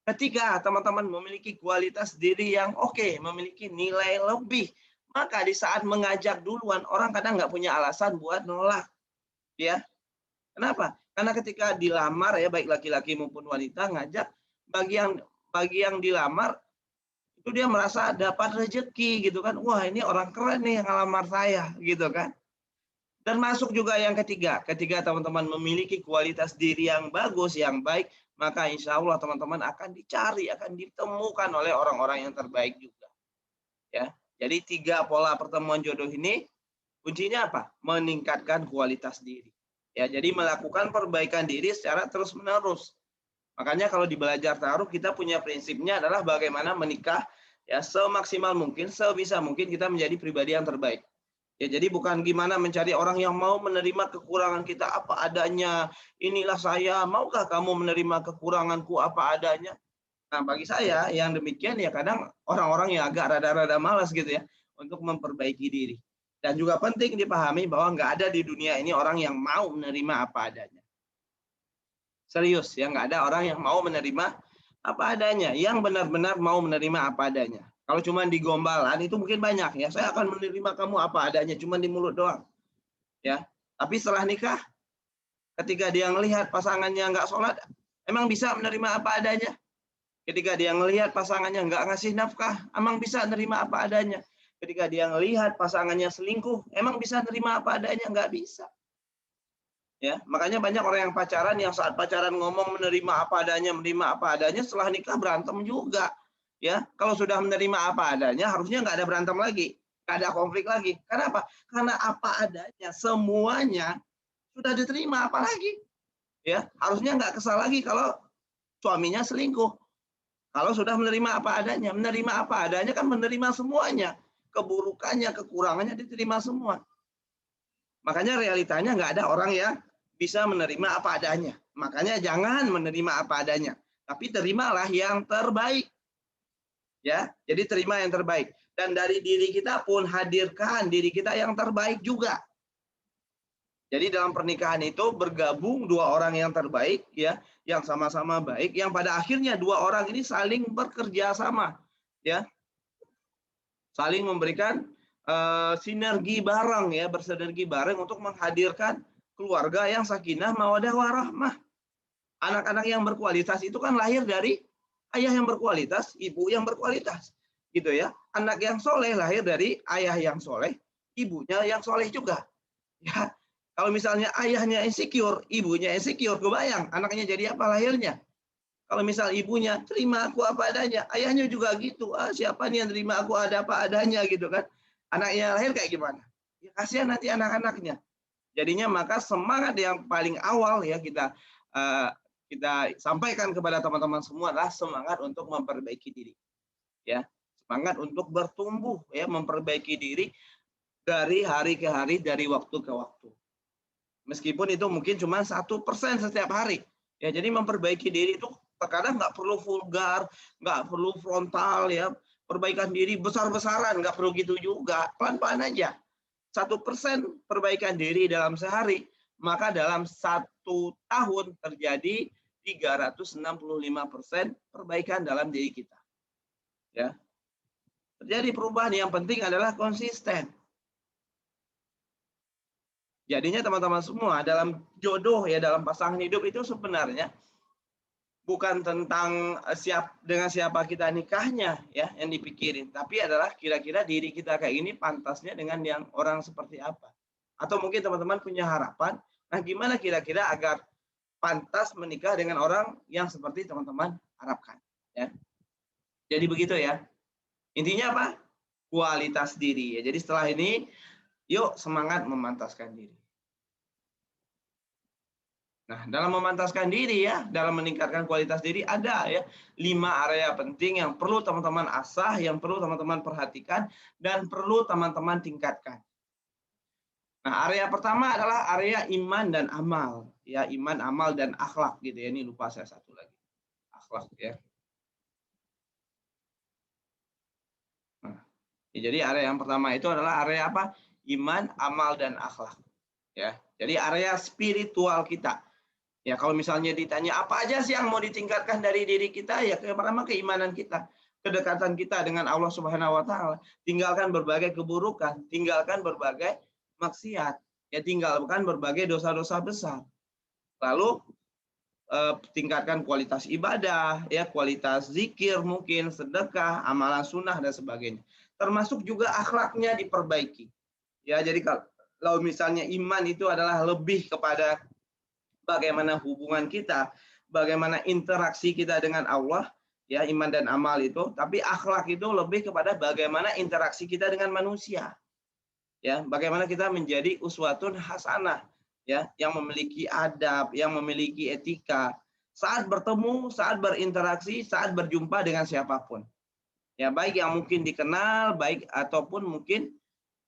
Ketika teman-teman memiliki kualitas diri yang oke, memiliki nilai lebih, maka di saat mengajak duluan, orang kadang nggak punya alasan buat nolak. Ya, kenapa? Karena ketika dilamar ya, baik laki-laki maupun wanita ngajak, bagi yang dilamar itu dia merasa dapat rezeki gitu kan. Wah, ini orang keren nih yang ngelamar saya gitu kan. Dan masuk juga yang ketiga, ketika teman-teman memiliki kualitas diri yang bagus, yang baik, maka insya Allah teman-teman akan dicari, akan ditemukan oleh orang-orang yang terbaik juga. Ya, jadi 3 pola pertemuan jodoh ini kuncinya apa? Meningkatkan kualitas diri. Ya, jadi melakukan perbaikan diri secara terus-menerus. Makanya kalau di belajar taruh kita punya prinsipnya adalah bagaimana menikah ya semaksimal mungkin, sebisa mungkin kita menjadi pribadi yang terbaik. Ya, jadi bukan gimana mencari orang yang mau menerima kekurangan kita apa adanya. Inilah saya, maukah kamu menerima kekuranganku apa adanya? Nah, bagi saya yang demikian ya kadang orang-orang yang agak rada-rada malas gitu ya untuk memperbaiki diri. Dan juga penting dipahami bahwa nggak ada di dunia ini orang yang mau menerima apa adanya. Serius, ya nggak ada orang yang mau menerima apa adanya, yang benar-benar mau menerima apa adanya. Kalau cuma di gombalan itu mungkin banyak ya, saya akan menerima kamu apa adanya, cuma di mulut doang. Ya, tapi setelah nikah, ketika dia ngelihat pasangannya nggak sholat, emang bisa menerima apa adanya. Ketika dia ngelihat pasangannya nggak ngasih nafkah, emang bisa menerima apa adanya. Ketika dia ngelihat pasangannya selingkuh, emang bisa menerima apa adanya, nggak bisa. Ya, makanya banyak orang yang pacaran yang saat pacaran ngomong menerima apa adanya, setelah nikah berantem juga. Ya, kalau sudah menerima apa adanya, harusnya nggak ada berantem lagi, nggak ada konflik lagi. Kenapa? Karena apa adanya, semuanya sudah diterima, apalagi. Ya, harusnya nggak kesal lagi kalau suaminya selingkuh. Kalau sudah menerima apa adanya kan menerima semuanya, keburukannya, kekurangannya diterima semua. Makanya realitanya nggak ada orang yang bisa menerima apa adanya. Makanya jangan menerima apa adanya, tapi terimalah yang terbaik. Ya, jadi terima yang terbaik. Dan dari diri kita pun hadirkan diri kita yang terbaik juga. Jadi dalam pernikahan itu bergabung 2 orang yang terbaik ya, yang sama-sama baik, yang pada akhirnya 2 orang ini saling bekerja sama, ya. Saling memberikan sinergi bareng ya, bersinergi bareng untuk menghadirkan keluarga yang sakinah mawaddah warahmah. Anak-anak yang berkualitas itu kan lahir dari ayah yang berkualitas, ibu yang berkualitas. Gitu ya. Anak yang soleh lahir dari ayah yang soleh, ibunya yang soleh juga. Ya. Kalau misalnya ayahnya insecure, ibunya insecure, kebayang anaknya jadi apa lahirnya? Kalau misal ibunya terima aku apa adanya, ayahnya juga gitu. Ah, siapa nih yang terima aku ada apa adanya gitu kan? Anaknya lahir kayak gimana? Ya kasihan nanti anak-anaknya. Jadinya maka semangat yang paling awal ya kita sampaikan kepada teman-teman semua adalah semangat untuk memperbaiki diri. Ya, semangat untuk bertumbuh ya, memperbaiki diri dari hari ke hari, dari waktu ke waktu. Meskipun itu mungkin cuma 1% setiap hari. Ya, jadi memperbaiki diri itu terkadang nggak perlu vulgar, nggak perlu frontal ya. Perbaikan diri besar-besaran, nggak perlu gitu juga. Pelan-pelan aja. 1% perbaikan diri dalam sehari, maka dalam 1 tahun terjadi 365% perbaikan dalam diri kita. Ya. Terjadi perubahan, yang penting adalah konsisten. Jadinya teman-teman semua dalam jodoh ya, dalam pasangan hidup itu sebenarnya bukan tentang dengan siapa kita nikahnya ya yang dipikirin, tapi adalah kira-kira diri kita kayak ini pantasnya dengan yang orang seperti apa. Atau mungkin teman-teman punya harapan, nah gimana kira-kira agar pantas menikah dengan orang yang seperti teman-teman harapkan ya. Jadi begitu ya. Intinya apa? Kualitas diri ya. Jadi setelah ini yuk semangat memantaskan diri. Nah, dalam memantaskan diri ya, dalam meningkatkan kualitas diri ada ya 5 area penting yang perlu teman-teman asah, yang perlu teman-teman perhatikan dan perlu teman-teman tingkatkan. Nah, area pertama adalah area iman dan amal. Ya, iman, amal dan akhlak gitu ya. Ini lupa saya satu lagi. Akhlak ya. Nah, jadi area yang pertama itu adalah area apa? Iman, amal dan akhlak. Ya. Jadi area spiritual kita. Ya, kalau misalnya ditanya apa aja sih yang mau ditingkatkan dari diri kita, ya pertama keimanan kita, kedekatan kita dengan Allah Subhanahu wa taala, tinggalkan berbagai keburukan, tinggalkan berbagai maksiat, ya tinggalkan berbagai dosa-dosa besar. Lalu tingkatkan kualitas ibadah, ya kualitas zikir mungkin, sedekah, amalan sunnah dan sebagainya. Termasuk juga akhlaknya diperbaiki. Ya, jadi kalau misalnya iman itu adalah lebih kepada bagaimana hubungan kita, bagaimana interaksi kita dengan Allah, ya iman dan amal itu, tapi akhlak itu lebih kepada bagaimana interaksi kita dengan manusia. Ya, bagaimana kita menjadi uswatun hasanah, ya, yang memiliki adab, yang memiliki etika saat bertemu, saat berinteraksi, saat berjumpa dengan siapapun. Ya, baik yang mungkin dikenal, baik ataupun mungkin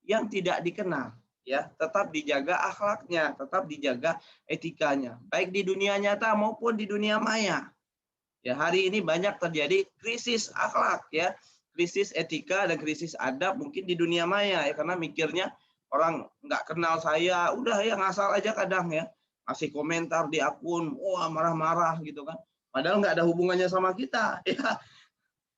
yang tidak dikenal. Ya, tetap dijaga akhlaknya, tetap dijaga etikanya, baik di dunia nyata maupun di dunia maya. Ya, hari ini banyak terjadi krisis akhlak ya, krisis etika dan krisis adab mungkin di dunia maya ya, karena mikirnya orang nggak kenal saya, udah ya ngasal aja kadang ya, kasih komentar di akun, wah marah-marah gitu kan, padahal nggak ada hubungannya sama kita ya.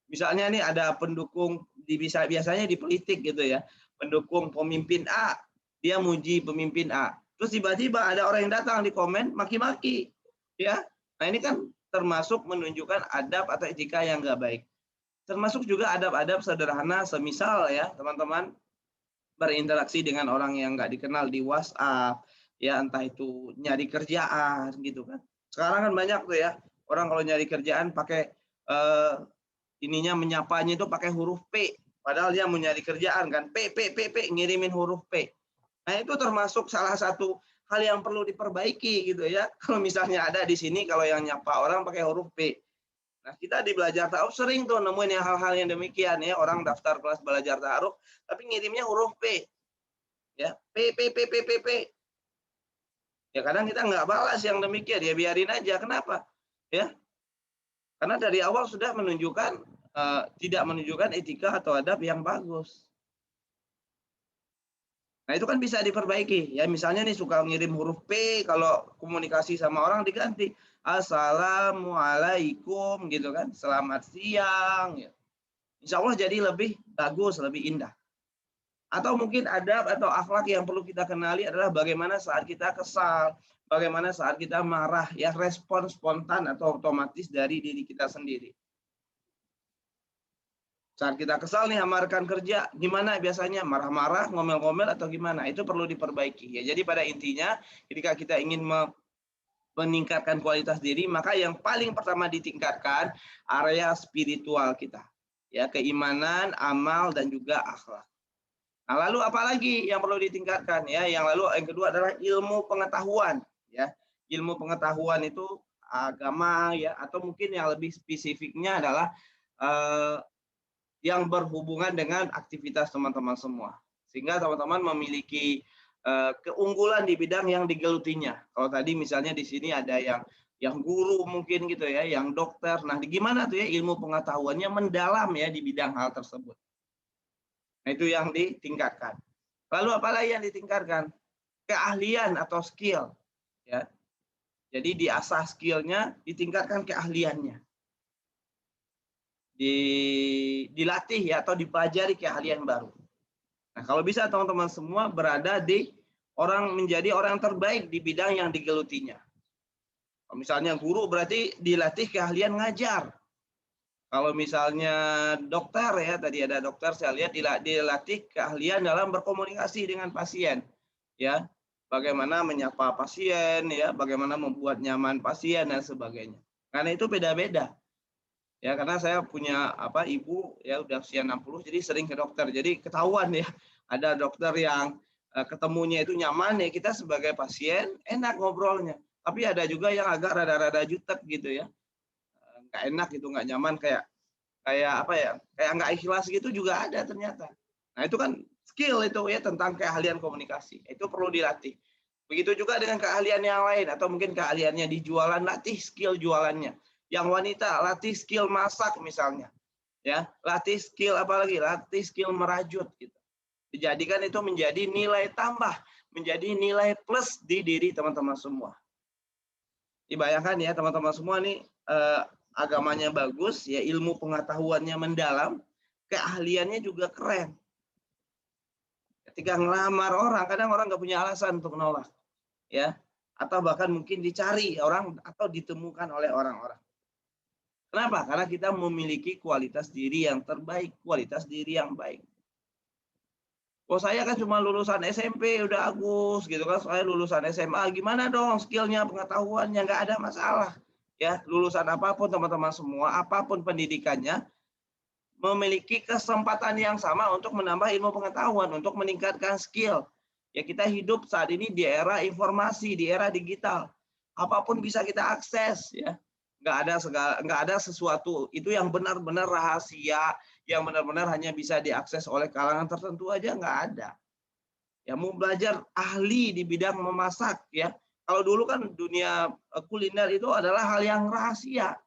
Misalnya nih ada pendukung biasanya di politik gitu ya, pendukung pemimpin A, dia muji pemimpin A. Terus tiba-tiba ada orang yang datang di komen maki-maki. Ya. Nah, ini kan termasuk menunjukkan adab atau etika yang nggak baik. Termasuk juga adab-adab sederhana semisal ya, teman-teman berinteraksi dengan orang yang nggak dikenal di WhatsApp, ya entah itu nyari kerjaan gitu kan. Sekarang kan banyak tuh ya, orang kalau nyari kerjaan pakai ininya menyapanya itu pakai huruf P, padahal dia mau nyari kerjaan kan, P ngirimin huruf P. Nah, itu termasuk salah satu hal yang perlu diperbaiki gitu ya. Kalau misalnya ada di sini kalau yang nyapa orang pakai huruf P. Nah, kita di belajar ta'aruf sering tuh nemuin hal-hal yang demikian ya, orang daftar kelas belajar ta'aruf tapi ngirimnya huruf P. Ya, P. Ya kadang kita nggak balas yang demikian, ya biarin aja. Kenapa? Ya, karena dari awal sudah menunjukkan tidak menunjukkan etika atau adab yang bagus. Nah, itu kan bisa diperbaiki. Ya, misalnya nih suka ngirim huruf P, kalau komunikasi sama orang diganti Assalamualaikum gitu kan. Selamat siang. Ya. Insya Allah jadi lebih bagus, lebih indah. Atau mungkin adab atau akhlak yang perlu kita kenali adalah bagaimana saat kita kesal, bagaimana saat kita marah, ya respon spontan atau otomatis dari diri kita sendiri. Saat kita kesal nih sama rekan kerja, gimana biasanya? Marah-marah, ngomel-ngomel atau gimana? Itu perlu diperbaiki. Ya, jadi pada intinya ketika kita ingin meningkatkan kualitas diri, maka yang paling pertama ditingkatkan area spiritual kita. Ya, keimanan, amal dan juga akhlak. Nah, lalu apa lagi yang perlu ditingkatkan ya? Yang kedua adalah ilmu pengetahuan ya. Ilmu pengetahuan itu agama ya, atau mungkin yang lebih spesifiknya adalah yang berhubungan dengan aktivitas teman-teman semua. Sehingga teman-teman memiliki keunggulan di bidang yang digelutinya. Kalau tadi misalnya di sini ada yang guru mungkin gitu ya, yang dokter. Nah, gimana tuh ya ilmu pengetahuannya mendalam ya di bidang hal tersebut. Nah, itu yang ditingkatkan. Lalu apalagi yang ditingkatkan? Keahlian atau skill. Ya. Jadi diasah skillnya, ditingkatkan keahliannya. Dilatih ya atau dipelajari keahlian baru. Nah, kalau bisa teman-teman semua berada di menjadi orang terbaik di bidang yang digelutinya. Misalnya guru berarti dilatih keahlian ngajar. Kalau misalnya dokter ya, tadi ada dokter saya lihat dilatih keahlian dalam berkomunikasi dengan pasien, ya. Bagaimana menyapa pasien ya, bagaimana membuat nyaman pasien dan sebagainya. Karena itu beda-beda. Ya, karena saya punya ibu ya udah usia 60 jadi sering ke dokter. Jadi ketahuan ya, ada dokter yang ketemunya itu nyaman ya, kita sebagai pasien enak ngobrolnya. Tapi ada juga yang agak rada-rada jutek gitu ya. Nggak enak gitu, nggak nyaman, kayak kayak nggak ikhlas gitu juga ada ternyata. Nah itu kan skill itu ya, tentang keahlian komunikasi, itu perlu dilatih. Begitu juga dengan keahlian yang lain, atau mungkin keahliannya di jualan, latih skill jualannya. Yang wanita latih skill masak misalnya, ya latih skill latih skill merajut gitu. Dijadikan itu menjadi nilai tambah, menjadi nilai plus di diri teman-teman semua. Dibayangkan ya teman-teman semua nih, agamanya bagus, ya ilmu pengetahuannya mendalam, keahliannya juga keren. Ketika ngelamar orang, kadang orang nggak punya alasan untuk menolak, ya, atau bahkan mungkin dicari orang atau ditemukan oleh orang-orang. Kenapa? Karena kita memiliki kualitas diri yang terbaik, kualitas diri yang baik. Oh saya kan cuma lulusan SMP udah Agus gitu kan, saya lulusan SMA, gimana dong skillnya, pengetahuannya, nggak ada masalah. Ya, lulusan apapun teman-teman semua, apapun pendidikannya, memiliki kesempatan yang sama untuk menambah ilmu pengetahuan, untuk meningkatkan skill. Ya kita hidup saat ini di era informasi, di era digital. Apapun bisa kita akses ya. Nggak ada sesuatu itu yang benar-benar rahasia, yang benar-benar hanya bisa diakses oleh kalangan tertentu aja, nggak ada. Ya mau belajar ahli di bidang memasak ya. Kalau dulu kan dunia kuliner itu adalah hal yang rahasia.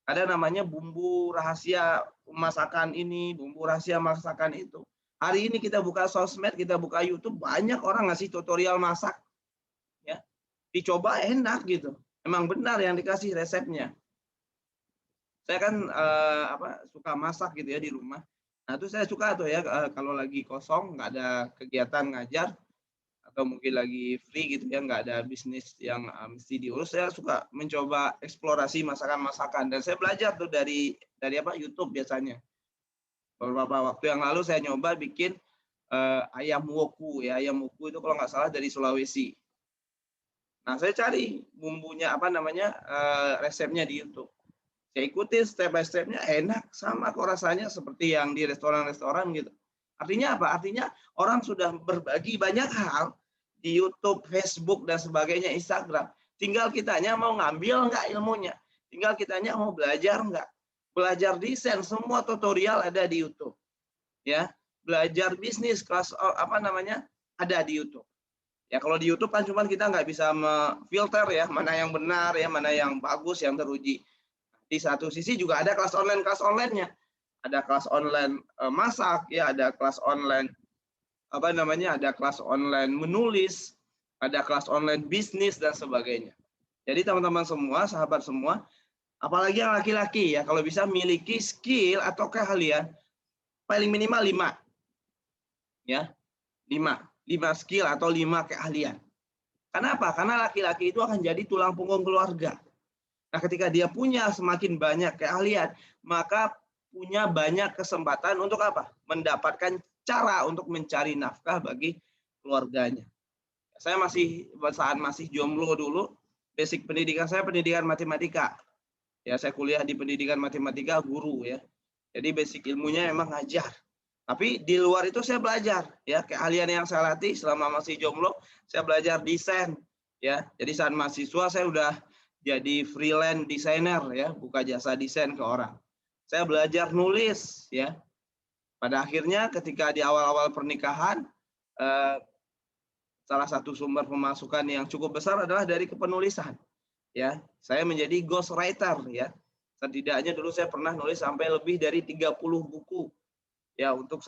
Ada namanya bumbu rahasia masakan ini, bumbu rahasia masakan itu. Hari ini kita buka sosmed, kita buka YouTube, banyak orang ngasih tutorial masak. Ya, dicoba enak gitu. Emang benar yang dikasih resepnya. Saya kan suka masak gitu ya di rumah. Nah itu saya suka tuh ya, kalau lagi kosong nggak ada kegiatan ngajar atau mungkin lagi free gitu ya, nggak ada bisnis yang mesti diurus, saya suka mencoba eksplorasi masakan-masakan, dan saya belajar tuh dari YouTube biasanya. Beberapa waktu yang lalu saya nyoba bikin ayam woku ya, ayam woku itu kalau nggak salah dari Sulawesi. Nah saya cari bumbunya resepnya di YouTube. Saya ikutin step by step-nya, enak, sama kok rasanya seperti yang di restoran-restoran gitu. Artinya apa? Artinya orang sudah berbagi banyak hal di YouTube, Facebook, dan sebagainya, Instagram. Tinggal kitanya mau ngambil nggak ilmunya. Tinggal kitanya mau belajar nggak. Belajar desain, semua tutorial ada di YouTube. Ya, belajar bisnis, kelas ada di YouTube. Ya kalau di YouTube kan cuma kita nggak bisa filter ya, mana yang benar ya, mana yang bagus, yang teruji. Di satu sisi juga ada kelas online-nya. Ada kelas online masak ya, ada kelas online ada kelas online menulis, ada kelas online bisnis dan sebagainya. Jadi teman-teman semua, sahabat semua, apalagi yang laki-laki ya, kalau bisa miliki skill atau keahlian paling minimal 5. Ya. 5 skill atau 5 keahlian. Kenapa? Karena laki-laki itu akan jadi tulang punggung keluarga. Nah, ketika dia punya semakin banyak keahlian, maka punya banyak kesempatan untuk apa? Mendapatkan cara untuk mencari nafkah bagi keluarganya. Saya saat masih jomblo dulu, basic pendidikan saya pendidikan matematika. Ya, saya kuliah di pendidikan matematika, guru ya. Jadi basic ilmunya memang ngajar. Tapi di luar itu saya belajar ya, keahlian yang saya latih selama masih jomblo, saya belajar desain ya. Jadi saat mahasiswa saya udah jadi freelance designer ya, buka jasa desain ke orang. Saya belajar nulis ya. Pada akhirnya ketika di awal-awal pernikahan, salah satu sumber pemasukan yang cukup besar adalah dari kepenulisan. Ya, saya menjadi ghostwriter ya. Setidaknya dulu saya pernah nulis sampai lebih dari 30 buku. Ya, untuk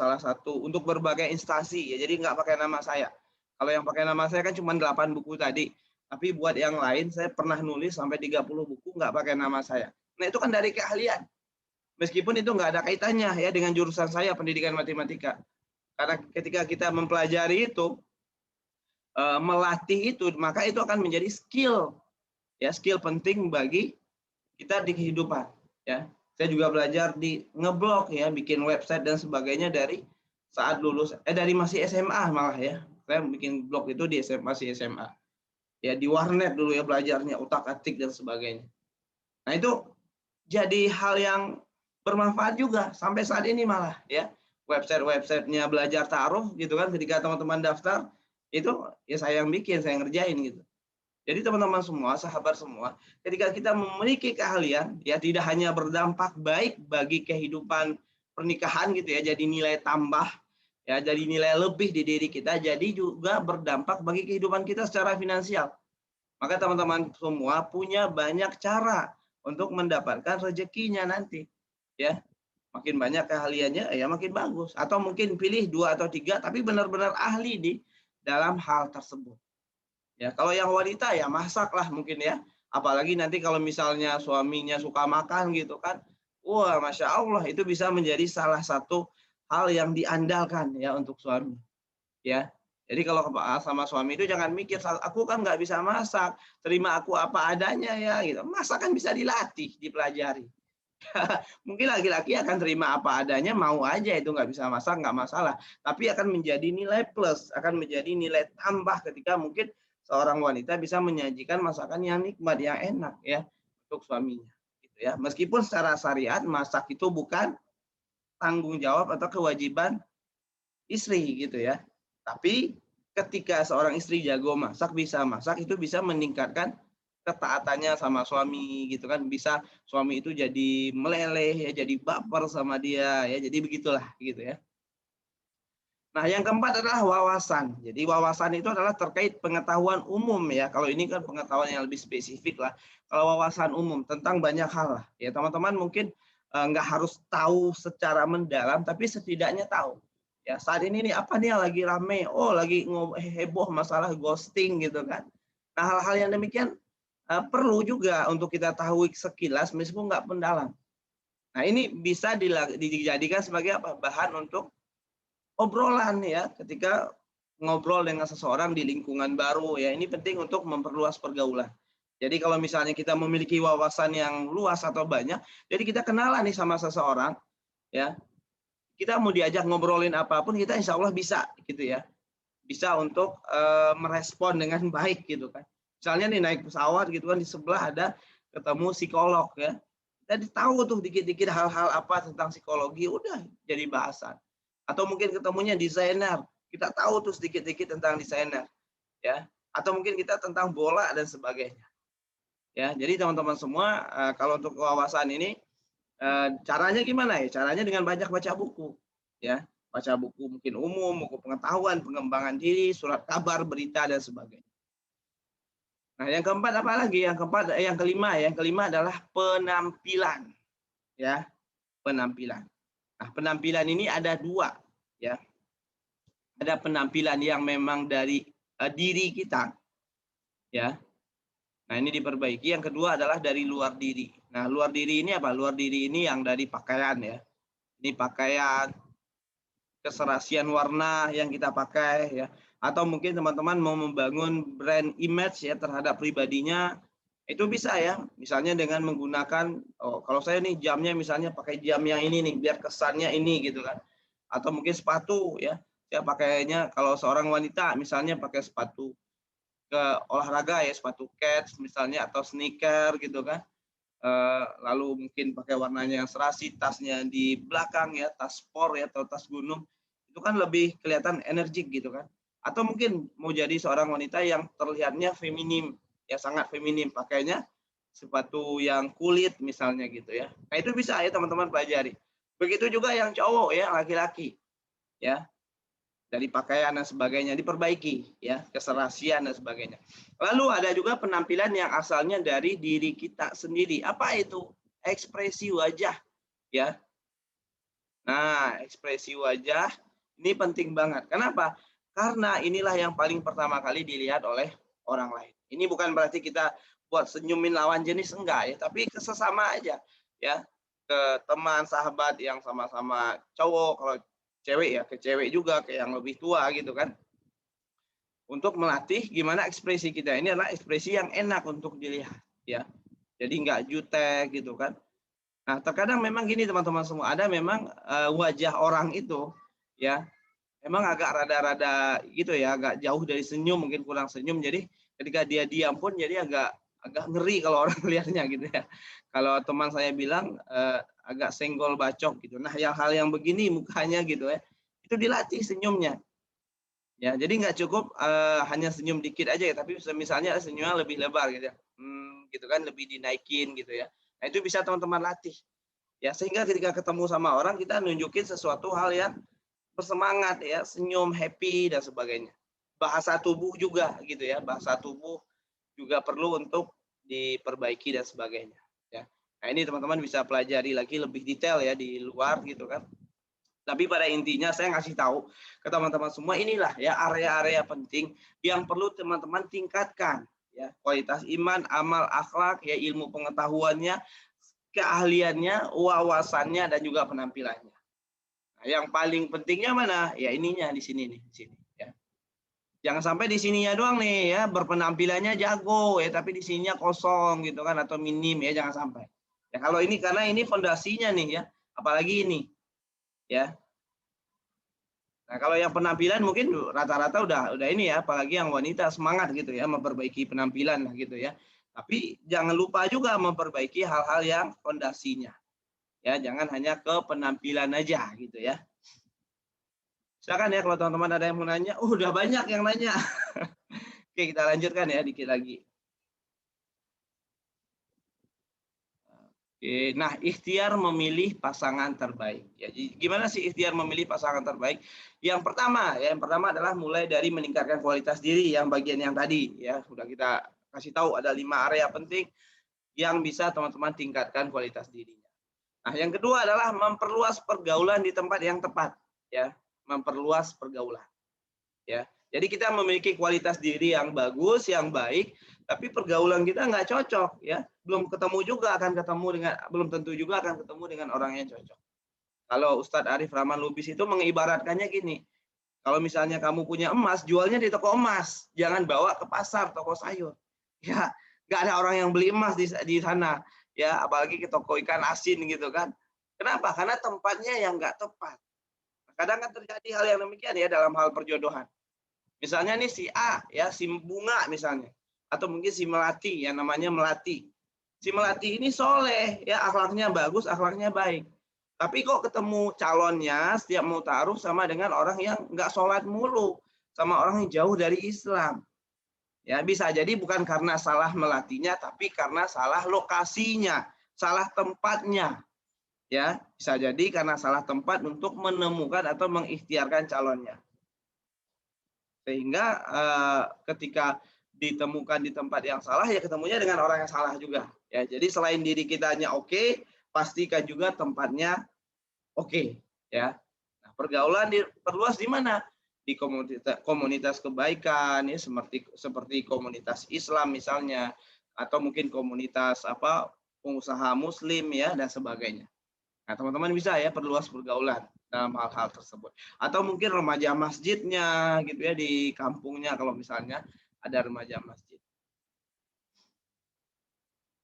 untuk berbagai instansi ya. Jadi nggak pakai nama saya. Kalau yang pakai nama saya kan cuma 8 buku tadi. Tapi buat yang lain saya pernah nulis sampai 30 buku nggak pakai nama saya. Nah itu kan dari keahlian. Meskipun itu nggak ada kaitannya ya dengan jurusan saya pendidikan matematika. Karena ketika kita mempelajari itu, melatih itu, maka itu akan menjadi skill. ya, skill penting bagi kita di kehidupan, ya. Saya juga belajar di ngeblog, ya, bikin website dan sebagainya dari saat lulus, dari masih SMA malah, ya. Saya bikin blog itu di masih SMA. Ya, di warnet dulu ya belajarnya, utak-atik dan sebagainya. Nah, itu jadi hal yang bermanfaat juga sampai saat ini malah, ya. Website-websitenya Belajar Taruh gitu kan, ketika teman-teman daftar, itu ya saya yang bikin, saya yang ngerjain gitu. Jadi teman-teman semua, sahabat semua, ketika kita memiliki keahlian, ya tidak hanya berdampak baik bagi kehidupan pernikahan gitu ya, jadi nilai tambah, ya jadi nilai lebih di diri kita, jadi juga berdampak bagi kehidupan kita secara finansial. Maka teman-teman semua punya banyak cara untuk mendapatkan rezekinya nanti, ya. Makin banyak keahliannya, ya makin bagus. Atau mungkin pilih 2 atau 3, tapi benar-benar ahli di dalam hal tersebut. Ya, kalau yang wanita ya masaklah mungkin ya. Apalagi nanti kalau misalnya suaminya suka makan gitu kan. Wah, Masya Allah itu bisa menjadi salah satu hal yang diandalkan ya untuk suami. Ya. Jadi kalau sama suami itu jangan mikir, aku kan nggak bisa masak, terima aku apa adanya ya gitu. Masak kan bisa dilatih, dipelajari. Mungkin laki-laki akan terima apa adanya, mau aja itu nggak bisa masak, nggak masalah. Tapi akan menjadi nilai plus, akan menjadi nilai tambah ketika mungkin seorang wanita bisa menyajikan masakan yang nikmat, yang enak ya untuk suaminya. Gitu ya. Meskipun secara syariat masak itu bukan tanggung jawab atau kewajiban istri gitu ya. Tapi ketika seorang istri jago masak, bisa masak, itu bisa meningkatkan ketaatannya sama suami gitu kan, bisa suami itu jadi meleleh ya, jadi baper sama dia ya, jadi begitulah gitu ya. Nah, yang keempat adalah wawasan. Jadi wawasan itu adalah terkait pengetahuan umum ya. Kalau ini kan pengetahuan yang lebih spesifik lah. Kalau wawasan umum tentang banyak hal lah. Ya teman-teman mungkin nggak harus tahu secara mendalam, tapi setidaknya tahu. Ya saat ini nih apa nih yang lagi rame? Oh lagi heboh masalah ghosting gitu kan. Nah hal-hal yang demikian perlu juga untuk kita tahu sekilas meskipun nggak mendalam. Nah ini bisa dijadikan sebagai apa? Bahan untuk obrolan ya, ketika ngobrol dengan seseorang di lingkungan baru ya, ini penting untuk memperluas pergaulan. Jadi kalau misalnya kita memiliki wawasan yang luas atau banyak, jadi kita kenalan nih sama seseorang ya, kita mau diajak ngobrolin apapun kita insya Allah bisa gitu ya, bisa untuk merespon dengan baik gitu kan. Misalnya nih naik pesawat gitu kan, di sebelah ada ketemu psikolog ya, kita tahu tuh dikit-dikit hal-hal apa tentang psikologi, udah jadi bahasan. Atau mungkin ketemunya desainer, kita tahu tuh sedikit-dikit tentang desainer ya, atau mungkin kita tentang bola dan sebagainya ya. Jadi teman-teman semua kalau untuk wawasan ini caranya gimana ya? Caranya dengan banyak baca buku ya, baca buku mungkin umum, buku pengetahuan, pengembangan diri, surat kabar, berita dan sebagainya. Nah, yang keempat apa lagi? Yang kelima adalah penampilan ya, penampilan. Nah, penampilan ini ada 2 ya. Ada penampilan yang memang dari diri kita ya. Nah, ini diperbaiki. Yang kedua adalah dari luar diri. Nah, luar diri ini apa? Luar diri ini yang dari pakaian ya. Ini pakaian, keserasian warna yang kita pakai ya. Atau mungkin teman-teman mau membangun brand image ya terhadap pribadinya, itu bisa ya. Misalnya dengan menggunakan, oh kalau saya nih jamnya misalnya pakai jam yang ini nih, biar kesannya ini gitu kan. Atau mungkin sepatu ya. Saya pakainya kalau seorang wanita misalnya pakai sepatu ke olahraga ya, sepatu kets misalnya atau sneaker gitu kan. Lalu mungkin pakai warnanya yang serasi, tasnya di belakang ya, tas sport ya atau tas gunung. Itu kan lebih kelihatan energik gitu kan. Atau mungkin mau jadi seorang wanita yang terlihatnya feminim, ya sangat feminim, pakainya sepatu yang kulit misalnya gitu ya. Nah, itu bisa ya teman-teman pelajari. Begitu juga yang cowok ya, laki-laki. Ya, dari pakaian dan sebagainya diperbaiki ya, keserasian dan sebagainya. Lalu ada juga penampilan yang asalnya dari diri kita sendiri. Apa itu? Ekspresi wajah ya. Nah, ekspresi wajah ini penting banget. Kenapa? Karena inilah yang paling pertama kali dilihat oleh orang lain. Ini bukan berarti kita buat senyumin lawan jenis, enggak ya, tapi sesama aja ya, ke teman, sahabat yang sama-sama cowok, kalau cewek ya ke cewek juga, ke yang lebih tua gitu kan. Untuk melatih gimana ekspresi kita ini adalah ekspresi yang enak untuk dilihat ya. Jadi nggak jutek gitu kan. Nah, terkadang memang gini teman-teman semua, ada memang wajah orang itu ya memang agak rada-rada gitu ya, agak jauh dari senyum, mungkin kurang senyum. Jadi ketika dia diam pun jadi agak agak ngeri kalau orang lihatnya gitu ya. Kalau teman saya bilang agak senggol bacok gitu. Nah, yang hal yang begini mukanya gitu ya, itu dilatih senyumnya. Ya, jadi nggak cukup hanya senyum dikit aja ya, tapi misalnya senyumnya lebih lebar gitu ya. Gitu kan, lebih dinaikin gitu ya. Nah, itu bisa teman-teman latih. Ya, sehingga ketika ketemu sama orang kita nunjukin sesuatu hal yang bersemangat ya, senyum, happy dan sebagainya. Bahasa tubuh juga gitu ya, bahasa tubuh juga perlu untuk diperbaiki dan sebagainya ya. Nah, ini teman-teman bisa pelajari lagi lebih detail ya di luar gitu kan. Tapi pada intinya saya ngasih tahu ke teman-teman semua, inilah ya area-area penting yang perlu teman-teman tingkatkan ya, kualitas iman, amal, akhlak ya, ilmu pengetahuannya, keahliannya, wawasannya dan juga penampilannya. Nah, yang paling pentingnya mana? Ya ininya di sini nih, di sini ya. Jangan sampai di sininya doang nih ya, berpenampilannya jago ya, tapi di sininya kosong gitu kan atau minim ya, jangan sampai. Ya kalau ini karena ini fondasinya nih ya, apalagi ini ya. Nah, kalau yang penampilan mungkin rata-rata udah ini ya, apalagi yang wanita semangat gitu ya memperbaiki penampilan lah gitu ya. Tapi jangan lupa juga memperbaiki hal-hal yang fondasinya. Ya, jangan hanya ke penampilan aja gitu ya. Silakan ya kalau teman-teman ada yang mau nanya. Udah banyak yang nanya. Oke, kita lanjutkan ya dikit lagi. Oke, nah ikhtiar memilih pasangan terbaik. Ya, gimana sih ikhtiar memilih pasangan terbaik? Yang pertama adalah mulai dari meningkatkan kualitas diri yang bagian yang tadi ya sudah kita kasih tahu ada 5 area penting yang bisa teman-teman tingkatkan kualitas dirinya. Nah, yang kedua adalah memperluas pergaulan di tempat yang tepat ya, memperluas pergaulan. Ya. Jadi kita memiliki kualitas diri yang bagus, yang baik, tapi pergaulan kita nggak cocok, ya. Belum tentu juga akan ketemu dengan orang yang cocok. Kalau Ustadz Arif Rahman Lubis itu mengibaratkannya gini, kalau misalnya kamu punya emas, jualnya di toko emas, jangan bawa ke pasar, toko sayur. Ya, nggak ada orang yang beli emas di sana, ya, apalagi ke toko ikan asin gitu kan. Kenapa? Karena tempatnya yang nggak tepat. Kadang kan terjadi hal yang demikian ya dalam hal perjodohan. Misalnya nih si A ya, si Bunga misalnya, atau mungkin si Melati yang namanya Melati. Si Melati ini soleh ya, akhlaknya bagus, akhlaknya baik. Tapi kok ketemu calonnya setiap mau taruh sama dengan orang yang nggak sholat mulu, sama orang yang jauh dari Islam. Ya bisa jadi bukan karena salah melatinya, tapi karena salah lokasinya, salah tempatnya. Ya bisa jadi karena salah tempat untuk menemukan atau mengikhtiarkan calonnya. Sehingga ketika ditemukan di tempat yang salah ya ketemunya dengan orang yang salah juga ya. Jadi selain diri kitanya oke, pastikan juga tempatnya oke ya. Nah, pergaulan diperluas di mana? Di komunitas kebaikan ya, seperti komunitas Islam misalnya, atau mungkin komunitas pengusaha muslim ya dan sebagainya. Nah, teman-teman bisa ya perluas pergaulan dalam hal-hal tersebut. Atau mungkin remaja masjidnya gitu ya di kampungnya kalau misalnya ada remaja masjid.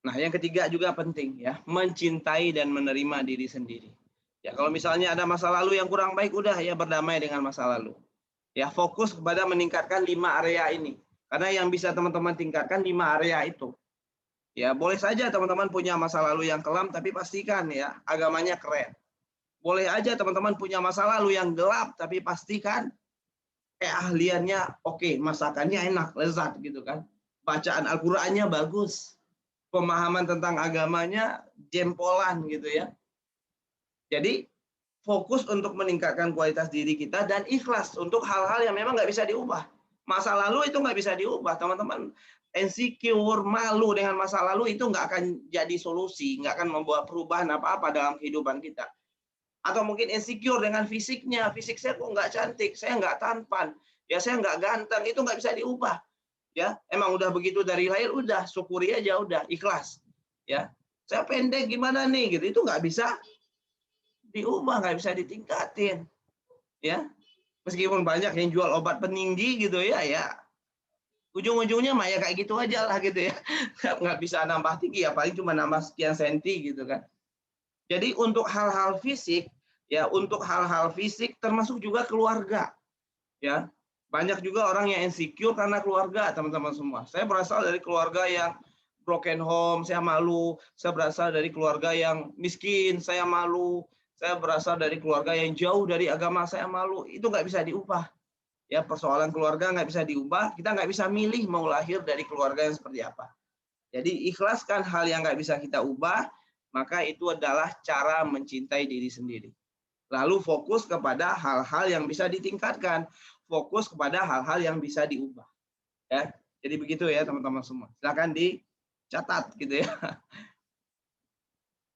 Nah, yang ketiga juga penting ya, mencintai dan menerima diri sendiri. Ya, kalau misalnya ada masa lalu yang kurang baik, udah ya berdamai dengan masa lalu. Ya, fokus kepada meningkatkan 5 area ini. Karena yang bisa teman-teman tingkatkan 5 area itu. Ya, boleh saja teman-teman punya masa lalu yang kelam, tapi pastikan ya agamanya keren. Boleh aja teman-teman punya masa lalu yang gelap, tapi pastikan keahliannya oke, masakannya enak, lezat gitu kan. Bacaan Al-Qur'annya bagus. Pemahaman tentang agamanya jempolan gitu ya. Jadi fokus untuk meningkatkan kualitas diri kita dan ikhlas untuk hal-hal yang memang nggak bisa diubah. Masa lalu itu nggak bisa diubah, teman-teman. Insecure, malu dengan masa lalu itu nggak akan jadi solusi, nggak akan membawa perubahan apa-apa dalam kehidupan kita. Atau mungkin insecure dengan fisiknya, fisik saya kok nggak cantik, saya nggak tampan, ya saya nggak ganteng, itu nggak bisa diubah. Ya, emang udah begitu dari lahir, udah syukuri aja, udah ikhlas. Ya, saya pendek gimana nih, gitu, itu nggak bisa diubah, nggak bisa ditingkatin. Ya, meskipun banyak yang jual obat peninggi gitu ya, ya ujung-ujungnya mah ya kayak gitu aja lah gitu ya. Nggak bisa nambah tinggi ya, paling cuma nambah sekian senti gitu kan. Jadi untuk hal-hal fisik ya, untuk hal-hal fisik termasuk juga keluarga ya. Banyak juga orang yang insecure karena keluarga, teman-teman semua. Saya berasal dari keluarga yang broken home, saya malu. Saya berasal dari keluarga yang miskin, saya malu. Saya berasal dari keluarga yang jauh dari agama, saya malu. Itu nggak bisa diubah. Ya, persoalan keluarga nggak bisa diubah. Kita nggak bisa milih mau lahir dari keluarga yang seperti apa. Jadi ikhlaskan hal yang nggak bisa kita ubah, maka itu adalah cara mencintai diri sendiri. Lalu fokus kepada hal-hal yang bisa ditingkatkan, fokus kepada hal-hal yang bisa diubah. Ya, jadi begitu ya teman-teman semua. Silakan dicatat gitu ya.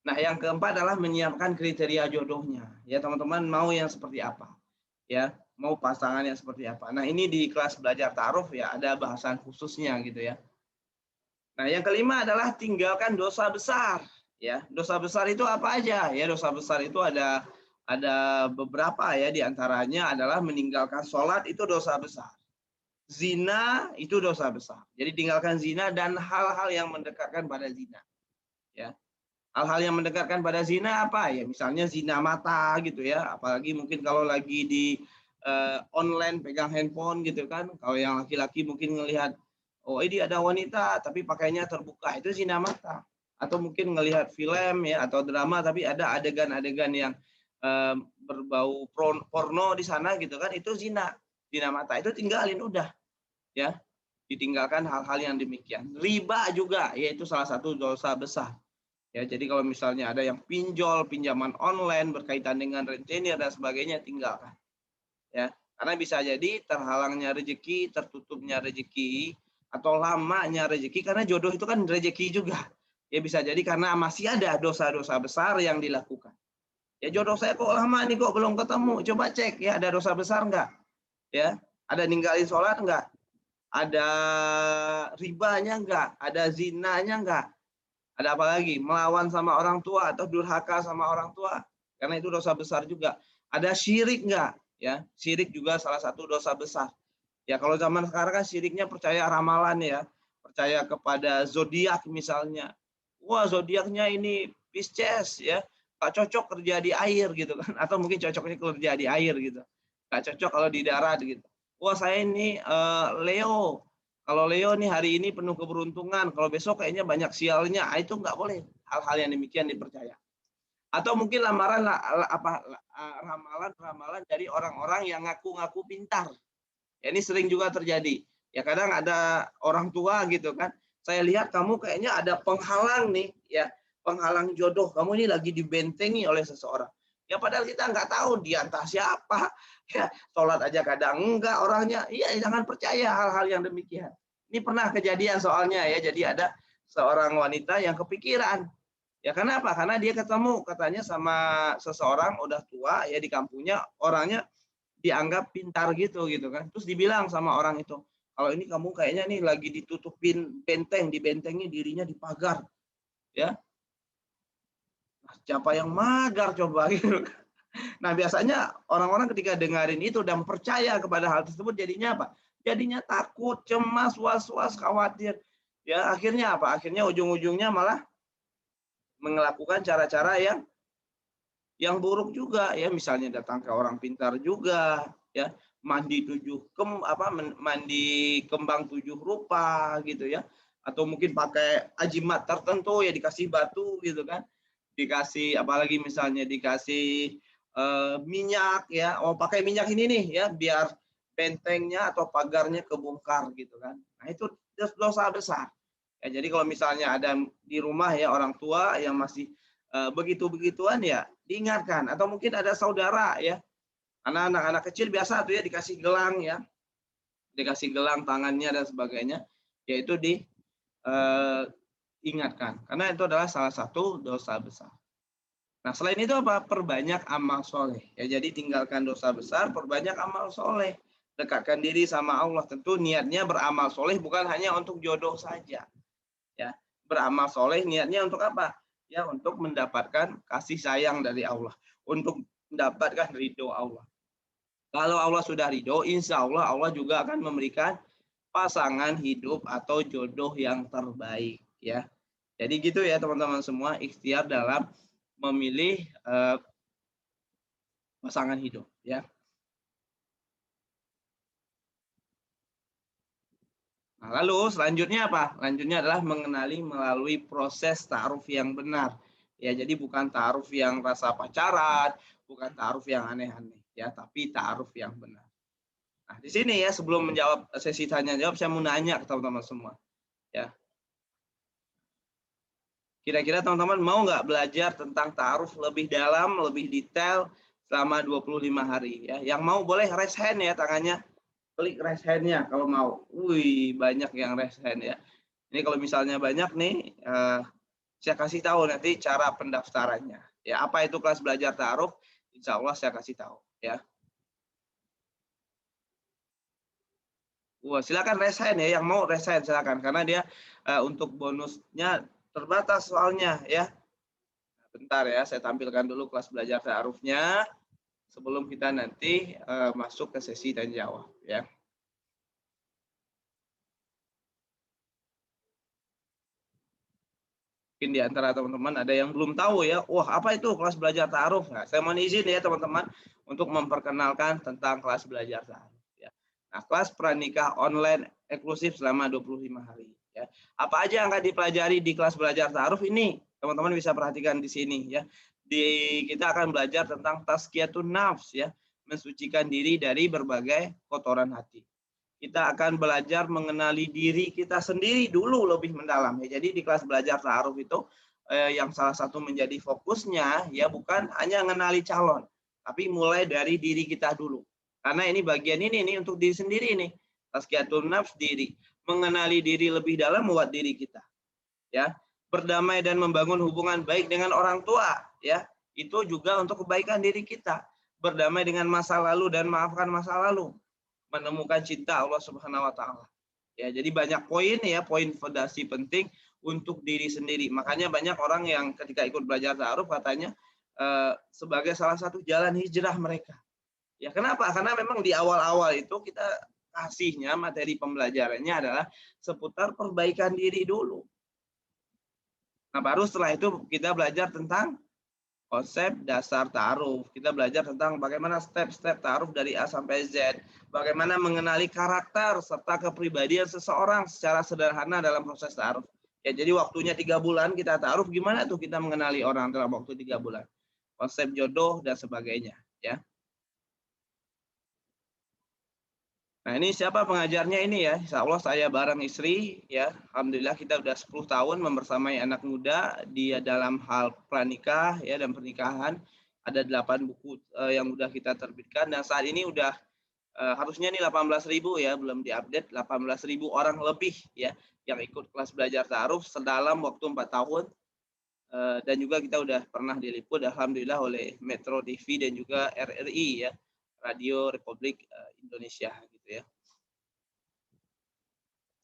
Nah, yang keempat adalah menyiapkan kriteria jodohnya. Ya, teman-teman mau yang seperti apa? Ya, mau pasangan yang seperti apa? Nah, ini di kelas belajar ta'aruf ya ada bahasan khususnya gitu ya. Nah, yang kelima adalah tinggalkan dosa besar. Ya, dosa besar itu apa aja? Ya, dosa besar itu ada beberapa ya, diantaranya adalah meninggalkan sholat itu dosa besar. Zina itu dosa besar. Jadi tinggalkan zina dan hal-hal yang mendekatkan pada zina. Ya, hal-hal yang mendekatkan pada zina apa ya? Misalnya zina mata gitu ya. Apalagi mungkin kalau lagi di online pegang handphone gitu kan. Kalau yang laki-laki mungkin ngelihat, oh ini ada wanita tapi pakainya terbuka, itu zina mata. Atau mungkin ngelihat film ya atau drama tapi ada adegan-adegan yang berbau porno di sana gitu kan, itu zina mata. Itu tinggalin udah ya, ditinggalkan hal-hal yang demikian. Riba juga yaitu salah satu dosa besar. Ya, jadi kalau misalnya ada yang pinjol, pinjaman online berkaitan dengan rentenir dan sebagainya, tinggalkan. Ya, karena bisa jadi terhalangnya rezeki, tertutupnya rezeki, atau lamanya rezeki, karena jodoh itu kan rezeki juga. Ya bisa jadi karena masih ada dosa-dosa besar yang dilakukan. Ya jodoh saya kok lama nih, kok belum ketemu. Coba cek ya, ada dosa besar enggak? Ya, ada ninggalin sholat enggak? Ada ribanya enggak? Ada zinanya enggak? Ada apa lagi? Melawan sama orang tua atau durhaka sama orang tua, karena itu dosa besar juga. Ada syirik enggak? Ya, syirik juga salah satu dosa besar. Ya kalau zaman sekarang kan syiriknya percaya ramalan ya, percaya kepada zodiak misalnya. Wah, zodiaknya ini Pisces ya, nggak cocok kerja di air gitu kan, atau mungkin cocoknya kerja di air gitu, nggak cocok kalau di darat gitu. Wah, saya ini Leo, kalau Leo nih hari ini penuh keberuntungan, kalau besok kayaknya banyak sialnya. Itu nggak boleh hal-hal yang demikian dipercaya. Atau mungkin ramalan dari orang-orang yang ngaku-ngaku pintar. Ya, ini sering juga terjadi. Ya kadang ada orang tua gitu kan, saya lihat kamu kayaknya ada penghalang nih, ya penghalang jodoh. Kamu ini lagi dibentengi oleh seseorang. Ya padahal kita nggak tahu dia entah siapa. Ya sholat aja kadang enggak orangnya. Iya, jangan percaya hal-hal yang demikian. Ini pernah kejadian soalnya ya. Jadi ada seorang wanita yang kepikiran. Ya kenapa? Karena dia ketemu katanya sama seseorang udah tua ya di kampungnya, orangnya dianggap pintar gitu kan. Terus dibilang sama orang itu, kalau ini kamu kayaknya nih lagi ditutupin benteng, dibentengi dirinya di pagar, ya. Nah, siapa yang magar coba gitu. Nah biasanya orang-orang ketika dengarin itu dan percaya kepada hal tersebut jadinya apa? Jadinya takut, cemas, was-was, khawatir. Ya akhirnya apa? Akhirnya ujung-ujungnya malah melakukan cara-cara yang buruk juga ya, misalnya datang ke orang pintar juga ya, mandi kembang 7 rupa gitu ya, atau mungkin pakai ajimat tertentu ya, dikasih batu gitu kan, dikasih apalagi misalnya dikasih minyak ya, oh pakai minyak ini nih ya biar bentengnya atau pagarnya kebongkar gitu kan. Nah itu dosa besar ya. Jadi kalau misalnya ada di rumah ya orang tua yang masih begitu-begituan ya diingatkan, atau mungkin ada saudara ya, anak-anak kecil biasa tuh ya dikasih gelang ya, dikasih gelang tangannya dan sebagainya, yaitu diingatkan karena itu adalah salah satu dosa besar. Nah selain itu apa? Perbanyak amal soleh ya, jadi tinggalkan dosa besar, perbanyak amal soleh, dekatkan diri sama Allah. Tentu niatnya beramal soleh bukan hanya untuk jodoh saja ya, beramal soleh niatnya untuk apa ya, untuk mendapatkan kasih sayang dari Allah, untuk mendapatkan ridho Allah. Kalau Allah sudah ridho, insya Allah Allah juga akan memberikan pasangan hidup atau jodoh yang terbaik ya. Jadi gitu ya teman-teman semua, ikhtiar dalam memilih pasangan hidup ya. Nah, lalu selanjutnya apa? Selanjutnya adalah mengenali melalui proses ta'aruf yang benar. Ya, jadi bukan ta'aruf yang rasa pacaran, bukan ta'aruf yang aneh-aneh ya, tapi ta'aruf yang benar. Nah, di sini ya sebelum menjawab sesi tanya jawab saya mau nanya ke teman-teman semua ya. Kira-kira teman-teman mau nggak belajar tentang ta'aruf lebih dalam, lebih detail selama 25 hari ya. Yang mau boleh raise hand ya tangannya. Klik raise hand-nya kalau mau. Wih, banyak yang raise hand ya. Ini kalau misalnya banyak nih, saya kasih tahu nanti cara pendaftarannya. Ya, apa itu kelas belajar ta'aruf? Insya Allah saya kasih tahu. Ya. Wah, silakan raise hand ya. Yang mau raise hand silakan. Karena dia untuk bonusnya terbatas soalnya ya. Bentar ya, saya tampilkan dulu kelas belajar ta'arufnya sebelum kita nanti masuk ke sesi dan jawab ya. Mungkin di antara teman-teman ada yang belum tahu ya, wah apa itu kelas belajar ta'aruf? Nah, saya mohon izin ya teman-teman untuk memperkenalkan tentang kelas belajar ta'aruf ya. Nah, kelas pranikah online eksklusif selama 25 hari ya. Apa aja yang akan dipelajari di kelas belajar ta'aruf ini? Teman-teman bisa perhatikan di sini ya. Kita akan belajar tentang tazkiyatun nafs ya, mensucikan diri dari berbagai kotoran hati. Kita akan belajar mengenali diri kita sendiri dulu lebih mendalam ya. Jadi di kelas belajar ta'aruf itu yang salah satu menjadi fokusnya ya bukan hanya mengenali calon, tapi mulai dari diri kita dulu. Karena ini bagian ini nih untuk diri sendiri nih. Tazkiyatun nafs diri, mengenali diri lebih dalam buat diri kita. Ya, berdamai dan membangun hubungan baik dengan orang tua ya. Itu juga untuk kebaikan diri kita. Berdamai dengan masa lalu dan maafkan masa lalu, menemukan cinta Allah Subhanahu wa taala. Ya, jadi banyak poin ya, poin fondasi penting untuk diri sendiri. Makanya banyak orang yang ketika ikut belajar ta'aruf katanya sebagai salah satu jalan hijrah mereka. Ya, kenapa? Karena memang di awal-awal itu kita kasihnya materi pembelajarannya adalah seputar perbaikan diri dulu. Nah, baru setelah itu kita belajar tentang konsep dasar ta'aruf. Kita belajar tentang bagaimana step-step ta'aruf dari A sampai Z. Bagaimana mengenali karakter serta kepribadian seseorang secara sederhana dalam proses ta'aruf. Ya, jadi waktunya 3 bulan kita ta'aruf, gimana tuh kita mengenali orang dalam waktu 3 bulan. Konsep jodoh dan sebagainya. Ya. Nah, ini siapa pengajarnya ini ya? Insya Allah saya bareng istri ya. Alhamdulillah kita udah 10 tahun membersamai anak muda dia dalam hal pranikah ya dan pernikahan. Ada 8 buku yang udah kita terbitkan dan saat ini udah harusnya nih 18.000 ya, belum diupdate, 18.000 orang lebih ya yang ikut kelas belajar ta'aruf sedalam waktu 4 tahun. Dan juga kita udah pernah diliput alhamdulillah oleh Metro TV dan juga RRI ya, Radio Republik Indonesia gitu ya.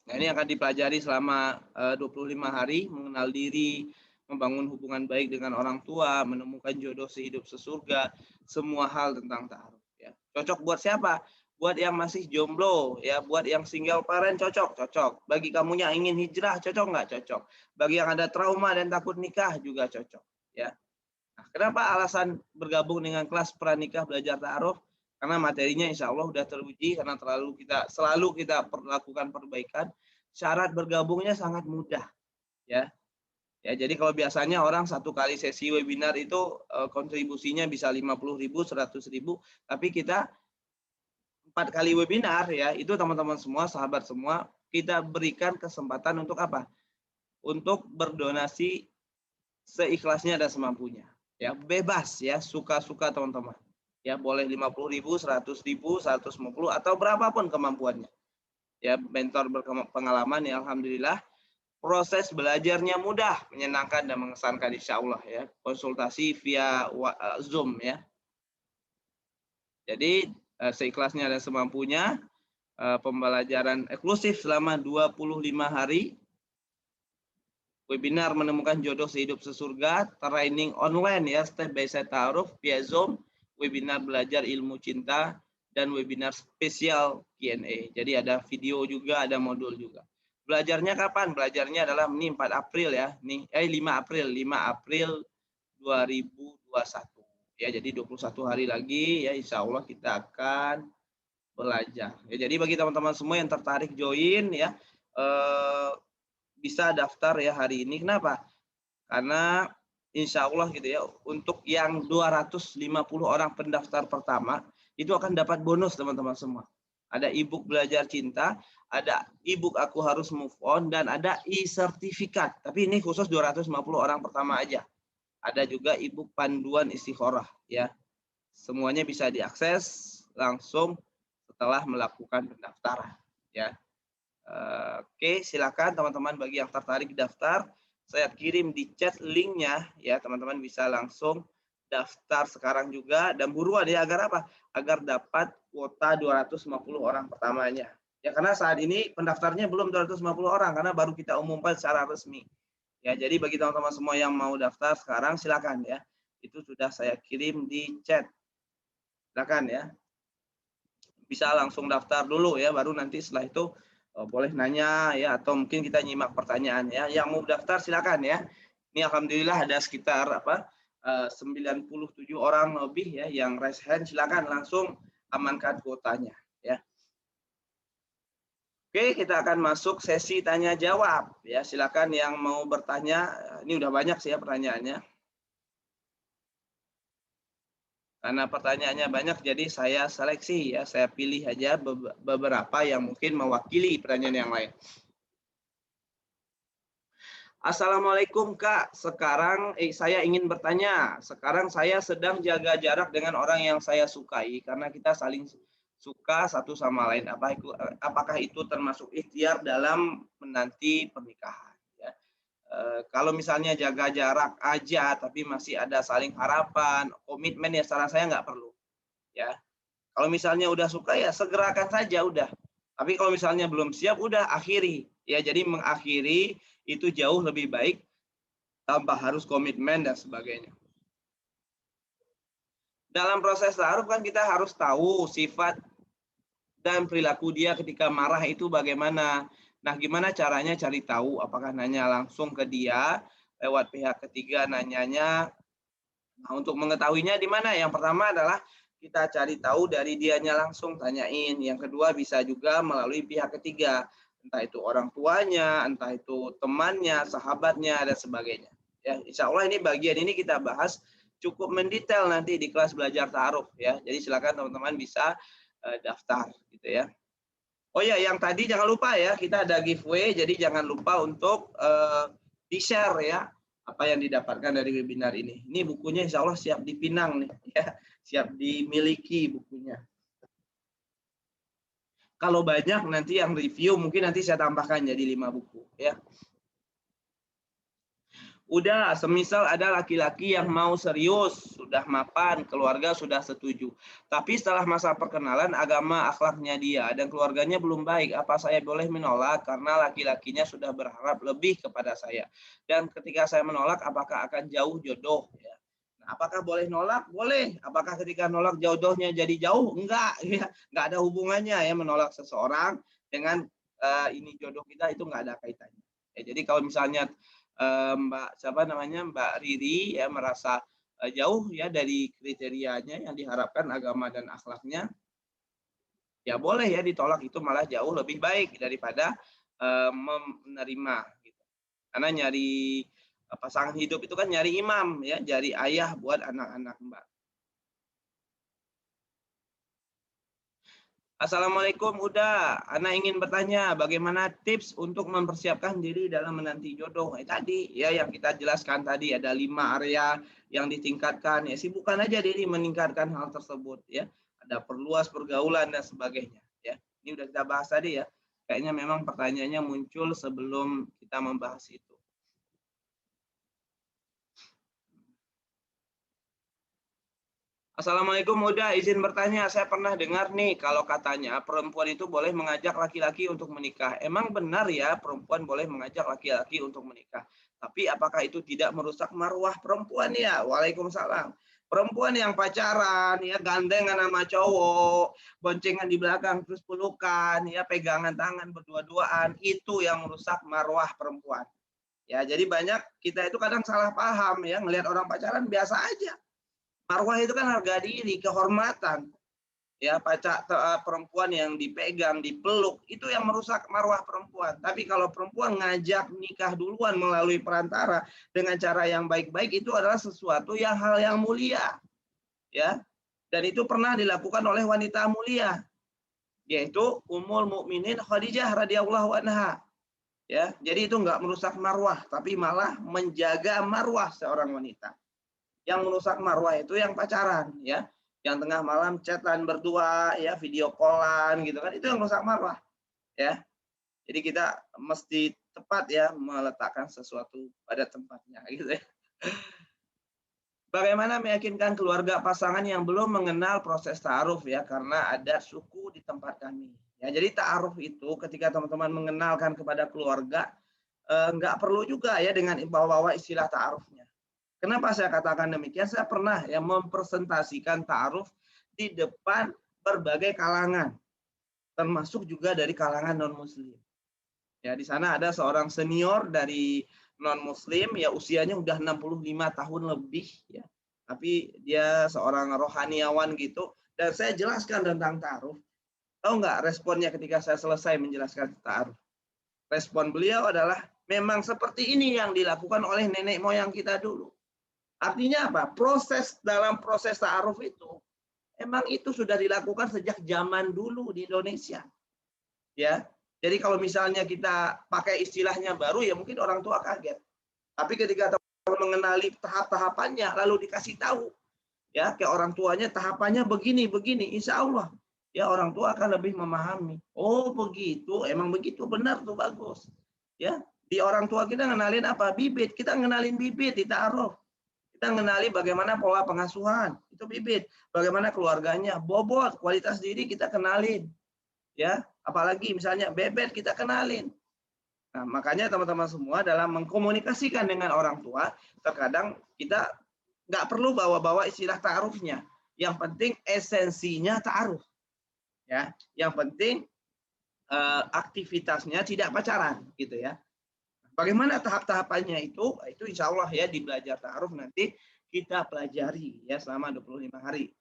Nah, ini akan dipelajari selama 25 hari, mengenal diri, membangun hubungan baik dengan orang tua, menemukan jodoh sehidup sesurga, semua hal tentang ta'aruf ya. Cocok buat siapa? Buat yang masih jomblo ya, buat yang single parent cocok. Bagi kamu yang ingin hijrah cocok nggak? Cocok. Bagi yang ada trauma dan takut nikah juga cocok ya. Nah, kenapa alasan bergabung dengan kelas pranikah belajar ta'aruf? Karena materinya insya Allah sudah teruji, karena selalu kita lakukan perbaikan. Syarat bergabungnya sangat mudah ya. Ya, jadi kalau biasanya orang satu kali sesi webinar itu kontribusinya bisa 50.000, 100.000, tapi kita 4 kali webinar ya, itu teman-teman semua, sahabat semua, kita berikan kesempatan untuk apa? Untuk berdonasi seikhlasnya dan semampunya. Ya, bebas ya, suka-suka teman-teman. Ya, boleh 50.000, 100.000, 150 atau berapapun kemampuannya. Ya, mentor berpengalaman ya alhamdulillah. Proses belajarnya mudah, menyenangkan dan mengesankan insya Allah ya. Konsultasi via Zoom ya. Jadi seikhlasnya dan semampunya, pembelajaran eksklusif selama 25 hari. Webinar menemukan jodoh sehidup sesurga, training online ya, step by step ta'aruf via Zoom, webinar belajar ilmu cinta, dan webinar spesial Q&A. Jadi ada video juga, ada modul juga. Belajarnya kapan? Belajarnya adalah ini 4 April ya. Nih 5 April 2021. Ya, jadi 21 hari lagi ya insya Allah kita akan belajar. Ya, jadi bagi teman-teman semua yang tertarik join ya bisa daftar ya hari ini. Kenapa? Karena insya Allah gitu ya, untuk yang 250 orang pendaftar pertama itu akan dapat bonus teman-teman semua. Ada e-book belajar cinta, ada e-book aku harus move on, dan ada e-sertifikat. Tapi ini khusus 250 orang pertama aja. Ada juga e-book panduan istikharah ya. Semuanya bisa diakses langsung setelah melakukan pendaftaran ya. Oke, silakan teman-teman bagi yang tertarik daftar. Saya kirim di chat linknya ya, teman-teman bisa langsung daftar sekarang juga dan buruan ya, agar apa? Agar dapat kuota 250 orang pertamanya. Ya, karena saat ini pendaftarnya belum 250 orang karena baru kita umumkan secara resmi. Ya, jadi bagi teman-teman semua yang mau daftar sekarang silakan ya. Itu sudah saya kirim di chat. Silakan ya. Bisa langsung daftar dulu ya, baru nanti setelah itu boleh nanya ya, atau mungkin kita nyimak pertanyaan ya. Yang mau daftar silakan ya. Ini alhamdulillah ada sekitar 97 orang lebih ya yang raise hand, silakan langsung amankan kuotanya ya. Oke, kita akan masuk sesi tanya jawab ya. Silakan yang mau bertanya. Ini udah banyak sih ya pertanyaannya. Karena pertanyaannya banyak, jadi saya seleksi ya, saya pilih aja beberapa yang mungkin mewakili pertanyaan yang lain. Assalamualaikum Kak, sekarang saya ingin bertanya. Sekarang saya sedang jaga jarak dengan orang yang saya sukai karena kita saling suka satu sama lain. Apakah itu termasuk ikhtiar dalam menanti pernikahan? Ya. Kalau misalnya jaga jarak aja, tapi masih ada saling harapan, komitmen ya saran saya nggak perlu. Ya, kalau misalnya udah suka ya segerakan saja udah. Tapi kalau misalnya belum siap udah akhiri. Ya, jadi mengakhiri itu jauh lebih baik tanpa harus komitmen dan sebagainya. Dalam proses ta'aruf kan kita harus tahu sifat dan perilaku dia ketika marah itu bagaimana. Nah, gimana caranya cari tahu? Apakah nanya langsung ke dia lewat pihak ketiga nanyanya? Nah, untuk mengetahuinya di mana? Yang pertama adalah kita cari tahu dari dianya langsung, tanyain. Yang kedua bisa juga melalui pihak ketiga. Entah itu orang tuanya, entah itu temannya, sahabatnya, dan sebagainya. Ya, insya Allah ini bagian ini kita bahas cukup mendetail nanti di kelas belajar ta'aruf ya. Jadi silakan teman-teman bisa daftar gitu ya. Oh ya, yang tadi jangan lupa ya, kita ada giveaway, jadi jangan lupa untuk di-share ya apa yang didapatkan dari webinar ini. Ini bukunya insya Allah siap dipinang nih ya, siap dimiliki bukunya. Kalau banyak nanti yang review mungkin nanti saya tambahkan jadi 5 buku ya. Udah, semisal ada laki-laki yang mau serius, sudah mapan, keluarga sudah setuju. Tapi setelah masa perkenalan, agama akhlaknya dia dan keluarganya belum baik. Apa saya boleh menolak karena laki-lakinya sudah berharap lebih kepada saya? Dan ketika saya menolak, apakah akan jauh jodoh? Ya. Nah, apakah boleh nolak? Boleh. Apakah ketika nolak jodohnya jadi jauh? Enggak. Ya. Enggak ada hubungannya ya menolak seseorang dengan ini jodoh kita, itu enggak ada kaitannya. Ya, jadi kalau misalnya Mbak Riri ya merasa jauh ya dari kriterianya yang diharapkan agama dan akhlaknya, ya boleh ya ditolak, itu malah jauh lebih baik daripada menerima gitu. Karena nyari pasangan hidup itu kan nyari imam ya, nyari ayah buat anak-anak Mbak. Assalamualaikum, udah. Ana ingin bertanya, bagaimana tips untuk mempersiapkan diri dalam menanti jodoh? Tadi ya yang kita jelaskan tadi ada 5 area yang ditingkatkan. Ya sibukkan aja diri meningkatkan hal tersebut ya. Ada perluas pergaulan dan sebagainya. Ya, ini udah kita bahas tadi ya. Kayaknya memang pertanyaannya muncul sebelum kita membahas itu. Assalamualaikum, udah izin bertanya. Saya pernah dengar nih kalau katanya perempuan itu boleh mengajak laki-laki untuk menikah. Emang benar ya perempuan boleh mengajak laki-laki untuk menikah? Tapi apakah itu tidak merusak marwah perempuan ya? Waalaikumsalam. Perempuan yang pacaran, ya gandengan sama cowok, boncengan di belakang, terus pelukan, ya pegangan tangan berdua-duaan, itu yang merusak marwah perempuan. Ya, jadi banyak kita itu kadang salah paham ya, ngelihat orang pacaran biasa aja. Marwah itu kan harga diri, kehormatan. Ya, perempuan yang dipegang, dipeluk, itu yang merusak marwah perempuan. Tapi kalau perempuan ngajak nikah duluan melalui perantara dengan cara yang baik-baik, itu adalah sesuatu yang hal yang mulia. Ya, dan itu pernah dilakukan oleh wanita mulia, yaitu Ummul Mukminin Khadijah radhiyallahu anha. Ya, jadi itu nggak merusak marwah, tapi malah menjaga marwah seorang wanita. Yang merusak marwah itu yang pacaran, ya, yang tengah malam chatan berdua, ya, video callan gitu kan, itu yang merusak marwah, ya. Jadi kita mesti tepat ya meletakkan sesuatu pada tempatnya, gitu ya. Bagaimana meyakinkan keluarga pasangan yang belum mengenal proses ta'aruf ya, karena ada suku di tempat kami. Ya, jadi ta'aruf itu ketika teman-teman mengenalkan kepada keluarga, nggak perlu juga ya dengan bawa-bawa istilah ta'arufnya. Kenapa saya katakan demikian? Saya pernah ya mempresentasikan ta'aruf di depan berbagai kalangan, termasuk juga dari kalangan non-muslim. Ya, di sana ada seorang senior dari non-muslim, ya usianya udah 65 tahun lebih, ya. Tapi dia seorang rohaniawan gitu, dan saya jelaskan tentang ta'aruf. Tahu nggak responnya ketika saya selesai menjelaskan ta'aruf? Respon beliau adalah, memang seperti ini yang dilakukan oleh nenek moyang kita dulu. Artinya apa? Dalam proses ta'aruf itu, emang itu sudah dilakukan sejak zaman dulu di Indonesia. Ya, jadi kalau misalnya kita pakai istilahnya baru, ya mungkin orang tua kaget. Tapi ketika mengenali tahap-tahapannya, lalu dikasih tahu, ya ke orang tuanya tahapannya begini, insya Allah, ya orang tua akan lebih memahami. Oh begitu, emang begitu, benar tuh, bagus. Ya, di orang tua kita ngenalin apa? Bibit. Kita ngenalin bibit di ta'aruf. Kita ngenali bagaimana pola pengasuhan, itu bibit. Bagaimana keluarganya, bobot, kualitas diri kita kenalin. Ya, apalagi misalnya bebet kita kenalin. Nah, makanya teman-teman semua dalam mengkomunikasikan dengan orang tua, terkadang kita nggak perlu bawa-bawa istilah ta'arufnya. Yang penting esensinya ta'aruf. Ya, yang penting aktivitasnya tidak pacaran, gitu ya. Bagaimana tahap-tahapannya itu insya Allah ya di belajar ta'aruf nanti kita pelajari ya selama 25 hari.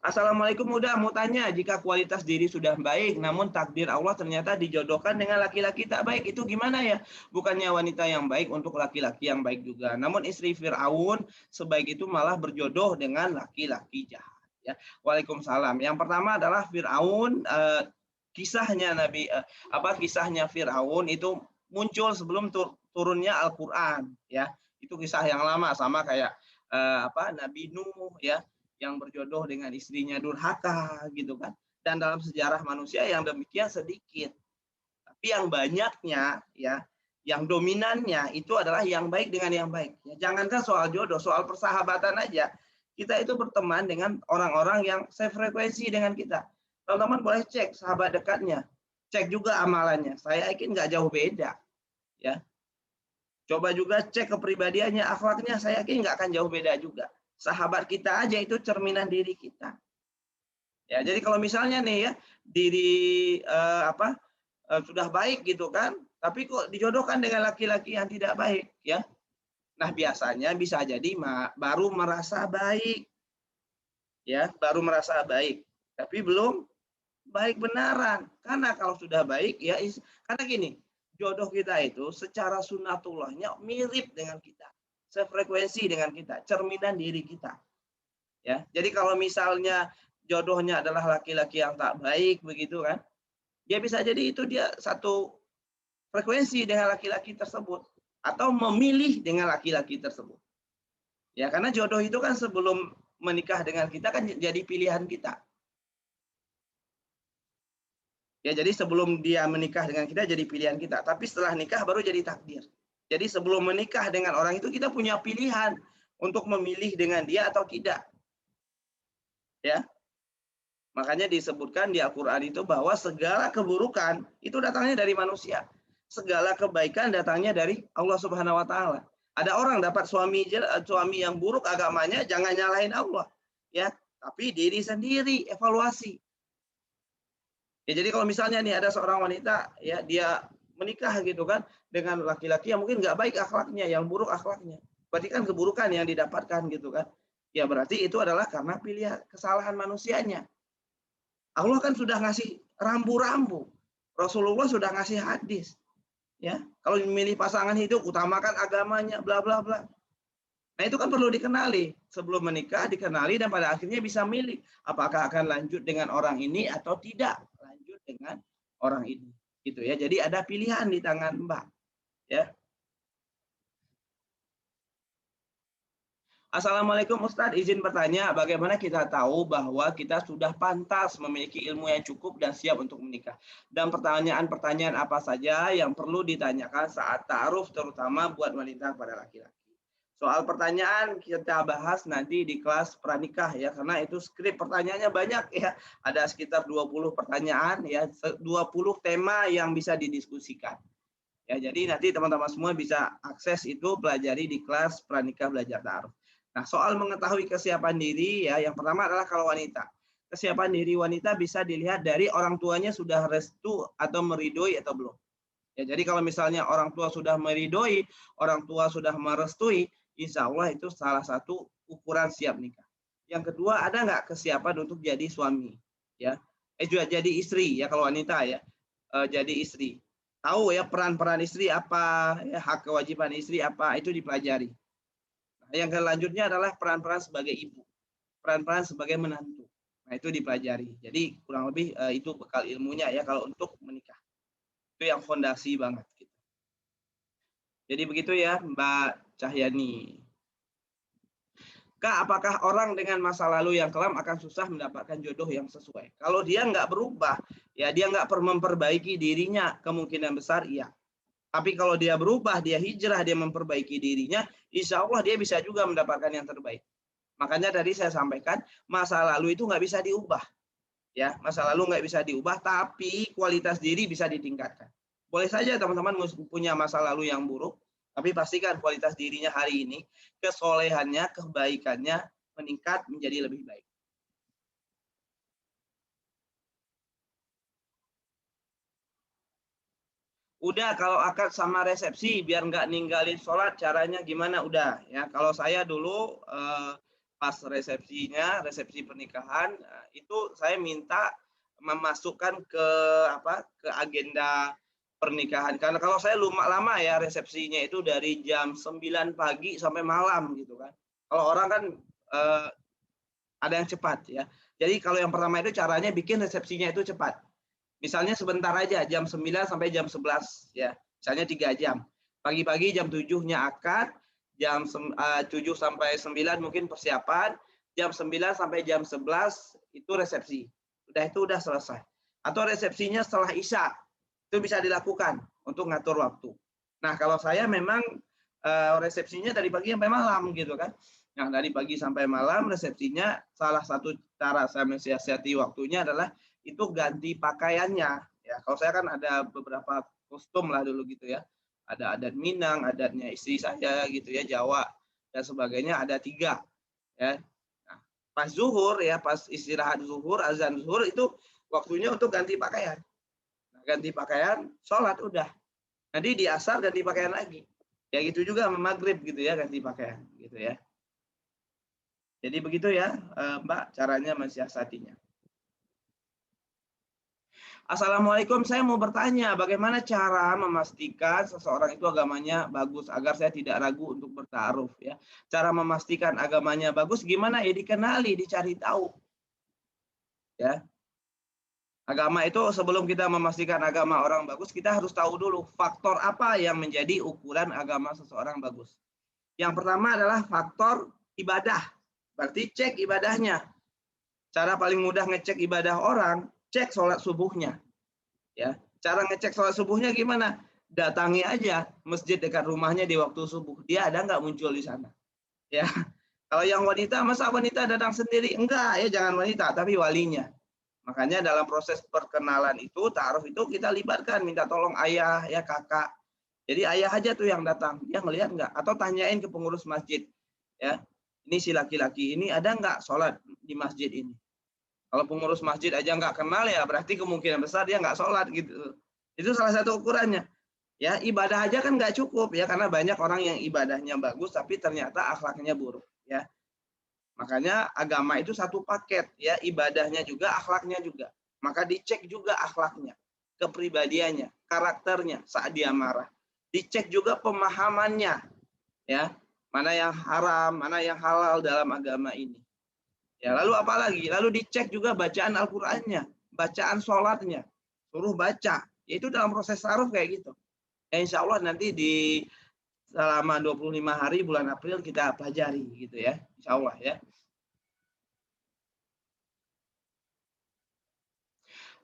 Assalamualaikum, Muda, mau tanya, jika kualitas diri sudah baik, namun takdir Allah ternyata dijodohkan dengan laki-laki tak baik, itu gimana ya? Bukannya wanita yang baik untuk laki-laki yang baik juga. Namun istri Fir'aun sebaik itu malah berjodoh dengan laki-laki jahat. Ya. Waalaikumsalam. Yang pertama adalah Fir'aun, kisahnya kisahnya Fir'aun itu muncul sebelum turunnya Al-Quran. Ya, itu kisah yang lama, sama kayak Nabi Nuh ya, yang berjodoh dengan istrinya durhaka gitu kan. Dan dalam sejarah manusia yang demikian sedikit. Tapi yang banyaknya ya, yang dominannya itu adalah yang baik dengan yang baik. Ya, jangankan soal jodoh, soal persahabatan aja. Kita itu berteman dengan orang-orang yang sefrekuensi dengan kita. Teman-teman boleh cek sahabat dekatnya. Cek juga amalannya. Saya yakin nggak jauh beda. Ya. Coba juga cek kepribadiannya, akhlaknya, saya yakin nggak akan jauh beda juga. Sahabat kita aja itu cerminan diri kita. Ya, jadi kalau misalnya nih ya diri sudah baik gitu kan, tapi kok dijodohkan dengan laki-laki yang tidak baik ya. Nah, biasanya bisa jadi baru merasa baik. Ya, baru merasa baik, tapi belum baik benaran. Karena kalau sudah baik ya, karena gini, jodoh kita itu secara sunatullahnya mirip dengan kita. Sefrekuensi dengan kita, cerminan diri kita. Ya, jadi kalau misalnya jodohnya adalah laki-laki yang tak baik begitu kan, dia bisa jadi itu dia satu frekuensi dengan laki-laki tersebut atau memilih dengan laki-laki tersebut. Ya, karena jodoh itu kan sebelum menikah dengan kita kan jadi pilihan kita. Ya, jadi sebelum dia menikah dengan kita jadi pilihan kita, tapi setelah nikah baru jadi takdir. Jadi sebelum menikah dengan orang itu kita punya pilihan untuk memilih dengan dia atau tidak. Ya. Makanya disebutkan di Al-Qur'an itu bahwa segala keburukan itu datangnya dari manusia. Segala kebaikan datangnya dari Allah Subhanahu wa taala. Ada orang dapat suami yang buruk agamanya, jangan nyalahin Allah, ya, tapi diri sendiri evaluasi. Ya, jadi kalau misalnya nih ada seorang wanita, ya, dia menikah gitu kan dengan laki-laki yang mungkin nggak baik akhlaknya, yang buruk akhlaknya, berarti kan keburukan yang didapatkan gitu kan. Ya berarti itu adalah karena pilihan kesalahan manusianya. Allah kan sudah ngasih rambu-rambu. Rasulullah sudah ngasih hadis. Ya, kalau memilih pasangan hidup utamakan agamanya, bla bla bla. Nah itu kan perlu dikenali sebelum menikah, dikenali dan pada akhirnya bisa milih apakah akan lanjut dengan orang ini atau tidak lanjut dengan orang ini. Gitu ya. Jadi ada pilihan di tangan Mbak. Ya. Assalamualaikum Ustadz, izin bertanya, bagaimana kita tahu bahwa kita sudah pantas memiliki ilmu yang cukup dan siap untuk menikah? Dan pertanyaan-pertanyaan apa saja yang perlu ditanyakan saat ta'aruf, terutama buat wanita pada laki-laki? Soal pertanyaan kita bahas nanti di kelas pranikah ya, karena itu skrip pertanyaannya banyak ya. Ada sekitar 20 pertanyaan ya, 20 tema yang bisa didiskusikan. Ya, jadi nanti teman-teman semua bisa akses itu pelajari di kelas pranikah belajar ta'aruf. Nah, soal mengetahui kesiapan diri ya, yang pertama adalah kalau wanita. Kesiapan diri wanita bisa dilihat dari orang tuanya sudah restu atau meridoi atau belum. Ya, jadi kalau misalnya orang tua sudah meridoi, orang tua sudah merestui, insya Allah itu salah satu ukuran siap nikah. Yang kedua, ada nggak kesiapan untuk jadi suami? Ya, juga jadi istri ya kalau wanita ya, jadi istri. Tahu ya peran-peran istri apa, ya, hak kewajiban istri apa, itu dipelajari. Yang selanjutnya adalah peran-peran sebagai ibu, peran-peran sebagai menantu. Nah, itu dipelajari. Jadi kurang lebih itu bekal ilmunya ya kalau untuk menikah. Itu yang fondasi banget. Gitu. Jadi begitu ya Mbak Cahyani. Kak, apakah orang dengan masa lalu yang kelam akan susah mendapatkan jodoh yang sesuai? Kalau dia nggak berubah, ya dia nggak memperbaiki dirinya, kemungkinan besar iya. Tapi kalau dia berubah, dia hijrah, dia memperbaiki dirinya, insya Allah dia bisa juga mendapatkan yang terbaik. Makanya tadi saya sampaikan, masa lalu itu nggak bisa diubah. Ya, masa lalu nggak bisa diubah, tapi kualitas diri bisa ditingkatkan. Boleh saja teman-teman punya masa lalu yang buruk, tapi pastikan kualitas dirinya hari ini, kesolehannya, kebaikannya meningkat menjadi lebih baik. Udah, kalau akad sama resepsi biar nggak ninggalin sholat, caranya gimana? Udah ya. Kalau saya dulu pas resepsinya, resepsi pernikahan itu saya minta memasukkan ke ke agenda pernikahan. Karena kalau saya lama ya resepsinya itu dari jam 9 pagi sampai malam gitu kan. Kalau orang kan ada yang cepat ya. Jadi kalau yang pertama itu caranya bikin resepsinya itu cepat. Misalnya sebentar aja, jam 9 sampai jam 11 ya. Misalnya 3 jam. Pagi-pagi jam 7-nya akad, jam 7 sampai 9 mungkin persiapan, jam 9 sampai jam 11 itu resepsi. Itu udah selesai. Atau resepsinya setelah Isya. Itu bisa dilakukan untuk ngatur waktu. Nah, kalau saya memang resepsinya dari pagi sampai malam gitu kan. Nah, dari pagi sampai malam resepsinya salah satu cara saya mensiasati waktunya adalah itu ganti pakaiannya. Ya, kalau saya kan ada beberapa kostum lah dulu gitu ya. Ada adat Minang, adatnya istri saya gitu ya, Jawa dan sebagainya ada 3 ya. Nah, pas zuhur ya, pas istirahat zuhur, azan zuhur itu waktunya untuk ganti pakaian. Nah, ganti pakaian, sholat udah. Nanti di asar ganti pakaian lagi. Ya gitu juga maghrib gitu ya, ganti pakaian gitu ya. Jadi begitu ya Mbak caranya mensiasatinya. Assalamualaikum, saya mau bertanya bagaimana cara memastikan seseorang itu agamanya bagus agar saya tidak ragu untuk bertaruh ya. Cara memastikan agamanya bagus gimana ya, dikenali, dicari tahu. Ya. Agama itu sebelum kita memastikan agama orang bagus, kita harus tahu dulu faktor apa yang menjadi ukuran agama seseorang bagus. Yang pertama adalah faktor ibadah. Berarti cek ibadahnya. Cara paling mudah ngecek ibadah orang, cek sholat subuhnya. Ya, cara ngecek sholat subuhnya gimana? Datangi aja masjid dekat rumahnya di waktu subuh. Dia ada nggak muncul di sana? Ya, kalau yang wanita, masa wanita datang sendiri? Enggak ya, jangan wanita, tapi walinya. Makanya dalam proses perkenalan itu, ta'aruf itu kita libatkan, minta tolong ayah, ya kakak, Jadi ayah aja tuh yang datang, dia ngelihat nggak? Atau tanyain ke pengurus masjid, ya. Ini si laki-laki ini ada nggak sholat di masjid ini? Kalau pengurus masjid aja nggak kenal ya berarti kemungkinan besar dia nggak sholat gitu. Itu salah satu ukurannya. Ya ibadah aja kan nggak cukup ya karena banyak orang yang ibadahnya bagus tapi ternyata akhlaknya buruk. Ya makanya agama itu satu paket ya ibadahnya juga akhlaknya juga. Maka dicek juga akhlaknya, kepribadiannya, karakternya saat dia marah. Dicek juga pemahamannya ya mana yang haram, mana yang halal dalam agama ini. Ya, lalu apa lagi? Lalu dicek juga bacaan Al-Qur'annya, bacaan sholatnya. Suruh baca. Itu dalam proses taruh kayak gitu. Ya, insya Allah nanti di selama 25 hari bulan April kita pelajari gitu ya. Insya Allah ya.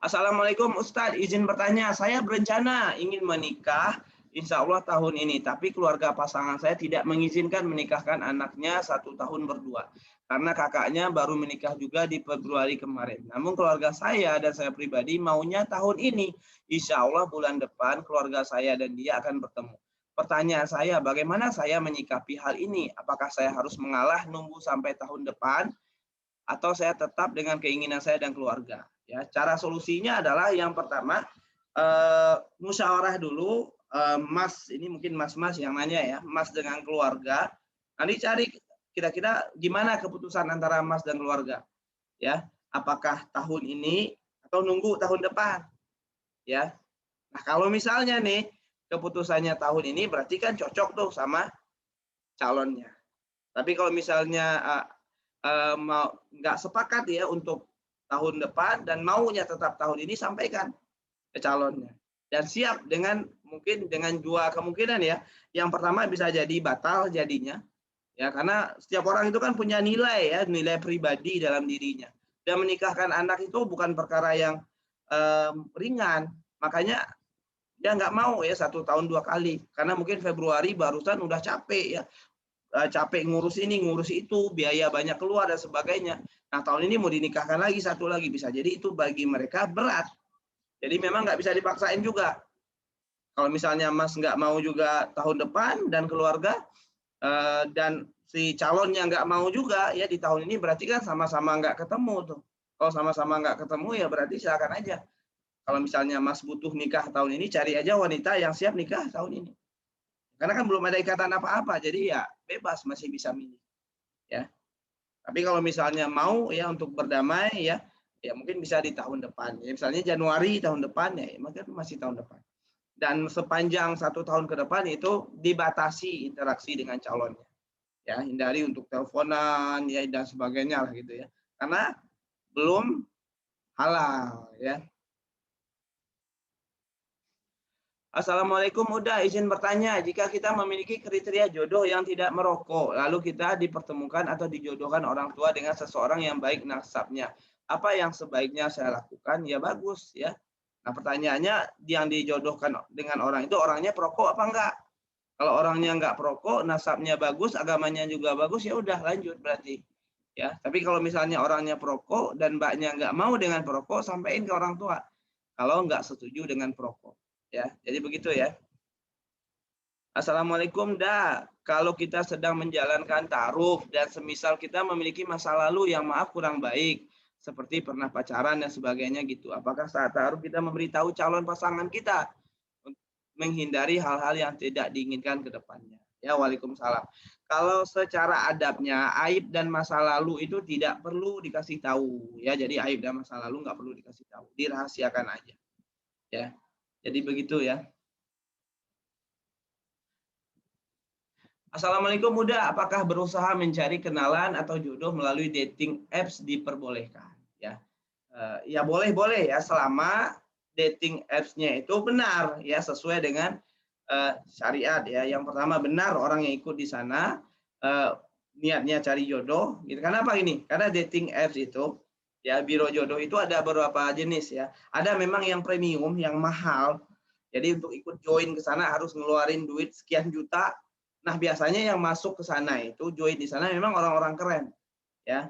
Assalamualaikum Ustadz, izin bertanya. Saya berencana ingin menikah insya Allah tahun ini, tapi keluarga pasangan saya tidak mengizinkan menikahkan anaknya 1 tahun berdua. Karena kakaknya baru menikah juga di Februari kemarin. Namun keluarga saya dan saya pribadi maunya tahun ini. Insya Allah bulan depan keluarga saya dan dia akan bertemu. Pertanyaan saya, bagaimana saya menyikapi hal ini? Apakah saya harus mengalah nunggu sampai tahun depan? Atau saya tetap dengan keinginan saya dan keluarga. Ya, cara solusinya adalah yang pertama musyawarah dulu, Mas ini mungkin Mas yang nanya ya, Mas dengan keluarga. Nanti cari kira-kira gimana keputusan antara Mas dan keluarga. Ya, apakah tahun ini atau nunggu tahun depan. Ya. Nah, kalau misalnya nih keputusannya tahun ini berarti kan cocok tuh sama calonnya. Tapi kalau misalnya mau nggak sepakat ya untuk tahun depan dan maunya tetap tahun ini sampaikan ke calonnya dan siap dengan mungkin dengan dua kemungkinan ya. Yang pertama bisa jadi batal jadinya ya karena setiap orang itu kan punya nilai ya nilai pribadi dalam dirinya dan menikahkan anak itu bukan perkara yang ringan makanya dia nggak mau ya 1 tahun 2 kali karena mungkin Februari barusan udah capek ya capek ngurus ini, ngurus itu, biaya banyak keluar dan sebagainya. Nah tahun ini mau dinikahkan lagi satu lagi bisa jadi itu bagi mereka berat. Jadi memang nggak bisa dipaksain juga. Kalau misalnya Mas nggak mau juga tahun depan dan keluarga dan si calonnya nggak mau juga ya di tahun ini berarti kan sama-sama nggak ketemu tuh. Kalau sama-sama nggak ketemu ya berarti silakan aja. Kalau misalnya Mas butuh nikah tahun ini cari aja wanita yang siap nikah tahun ini. Karena kan belum ada ikatan apa-apa, jadi ya bebas masih bisa milih. Ya. Tapi kalau misalnya mau ya untuk berdamai ya, ya mungkin bisa di tahun depan. Ya, misalnya Januari tahun depan ya, maka masih tahun depan. Dan sepanjang 1 tahun ke depan itu dibatasi interaksi dengan calonnya. Ya, hindari untuk teleponan ya dan sebagainya lah gitu ya. Karena belum halal ya. Assalamualaikum, Uda. Izin bertanya, jika kita memiliki kriteria jodoh yang tidak merokok, lalu kita dipertemukan atau dijodohkan orang tua dengan seseorang yang baik nasabnya, apa yang sebaiknya saya lakukan? Ya bagus ya. Nah pertanyaannya, yang dijodohkan dengan orang itu orangnya perokok apa enggak? Kalau orangnya enggak perokok, nasabnya bagus, agamanya juga bagus, ya udah lanjut berarti. Ya, tapi kalau misalnya orangnya perokok dan mbaknya enggak mau dengan perokok, sampaikan ke orang tua. Kalau enggak setuju dengan perokok. Ya, jadi begitu ya. Assalamualaikum, Da. Kalau kita sedang menjalankan ta'aruf dan semisal kita memiliki masa lalu yang maaf kurang baik, seperti pernah pacaran dan sebagainya gitu. Apakah saat ta'aruf kita memberitahu calon pasangan kita untuk menghindari hal-hal yang tidak diinginkan ke depannya? Ya, Waalaikumsalam. Kalau secara adabnya aib dan masa lalu itu tidak perlu dikasih tahu ya. Jadi aib dan masa lalu nggak perlu dikasih tahu, dirahasiakan aja. Ya. Jadi begitu ya. Assalamualaikum Muda, apakah berusaha mencari kenalan atau jodoh melalui dating apps diperbolehkan? Ya, ya boleh ya selama dating apps-nya itu benar ya sesuai dengan syariat ya. Yang pertama benar orang yang ikut di sana niatnya cari jodoh. Gitu. Kenapa ini? Karena dating apps itu ya biro jodoh itu ada beberapa jenis ya. Ada memang yang premium, yang mahal. Jadi untuk ikut join ke sana harus ngeluarin duit sekian juta. Nah, biasanya yang masuk ke sana itu join di sana memang orang-orang keren, ya.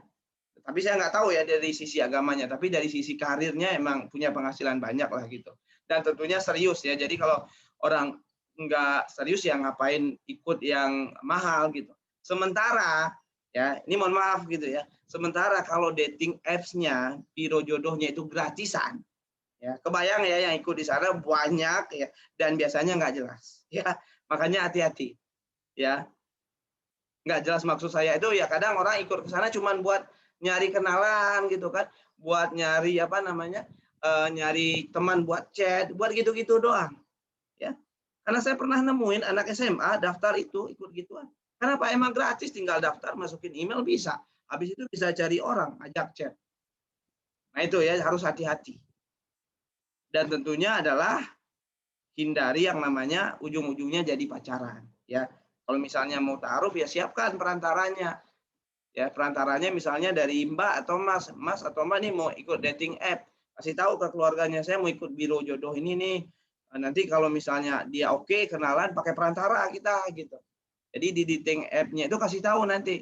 Tapi saya nggak tahu ya dari sisi agamanya, tapi dari sisi karirnya emang punya penghasilan banyak lah gitu. Dan tentunya serius ya. Jadi kalau orang nggak serius ya ngapain ikut yang mahal gitu. Sementara ya ini mohon maaf gitu ya. Sementara kalau dating apps-nya, biro jodohnya itu gratisan, ya kebayang ya yang ikut di sana banyak ya dan biasanya nggak jelas ya, makanya hati-hati ya. Nggak jelas maksud saya itu ya kadang orang ikut ke sana cuman buat nyari kenalan gitu kan, buat nyari apa namanya, nyari teman buat chat, buat gitu-gitu doang ya. Karena saya pernah nemuin anak SMA daftar itu ikut gituan. Kenapa? Emang gratis, tinggal daftar, masukin email bisa. Habis itu bisa cari orang, ajak chat. Nah itu ya harus hati-hati. Dan tentunya adalah hindari yang namanya ujung-ujungnya jadi pacaran. Ya, kalau misalnya mau taruh ya siapkan perantaranya. Ya, perantaranya misalnya dari Mbak atau Mas atau Mbak nih mau ikut dating app. Kasih tahu ke keluarganya saya mau ikut biro jodoh ini nih. Nanti kalau misalnya dia oke, kenalan pakai perantara kita gitu. Jadi di dating app-nya itu kasih tahu nanti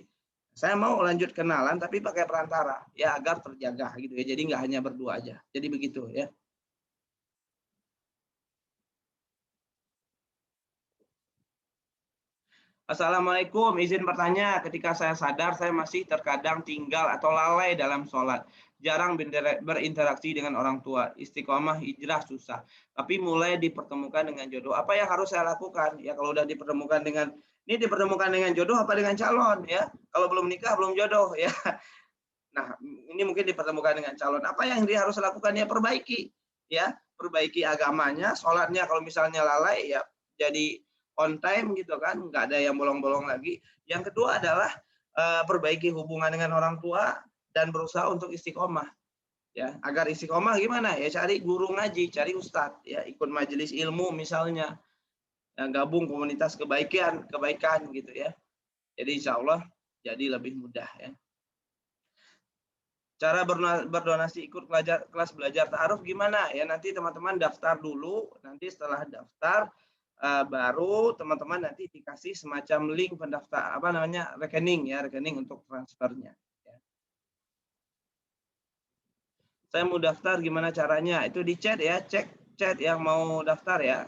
saya mau lanjut kenalan tapi pakai perantara ya agar terjaga gitu ya. Jadi nggak hanya berdua aja. Jadi begitu ya. Assalamualaikum, izin bertanya. Ketika saya sadar, saya masih terkadang tinggal atau lalai dalam sholat. Jarang berinteraksi dengan orang tua. Istiqomah hijrah susah. Tapi mulai dipertemukan dengan jodoh. Apa yang harus saya lakukan? Ya kalau udah dipertemukan dengan, ini dipertemukan dengan jodoh apa dengan calon? Ya, kalau belum nikah, belum jodoh. Ya, nah ini mungkin dipertemukan dengan calon. Apa yang dia harus lakukan? Ya perbaiki. Ya, perbaiki agamanya, sholatnya kalau misalnya lalai, ya jadi on time gitu kan, nggak ada yang bolong-bolong lagi. Yang kedua adalah perbaiki hubungan dengan orang tua dan berusaha untuk istiqomah. Ya, agar istiqomah gimana? Ya cari guru ngaji, cari ustadz, ya ikut majelis ilmu misalnya, ya, gabung komunitas kebaikan gitu ya. Jadi insya Allah jadi lebih mudah ya. Cara berdonasi ikut kelas belajar ta'aruf gimana? Ya nanti teman-teman daftar dulu, nanti setelah daftar baru teman-teman nanti dikasih semacam link pendaftar apa namanya rekening ya, rekening untuk transfernya. Ya. Saya mau daftar gimana caranya? Itu di chat ya, cek chat yang mau daftar ya.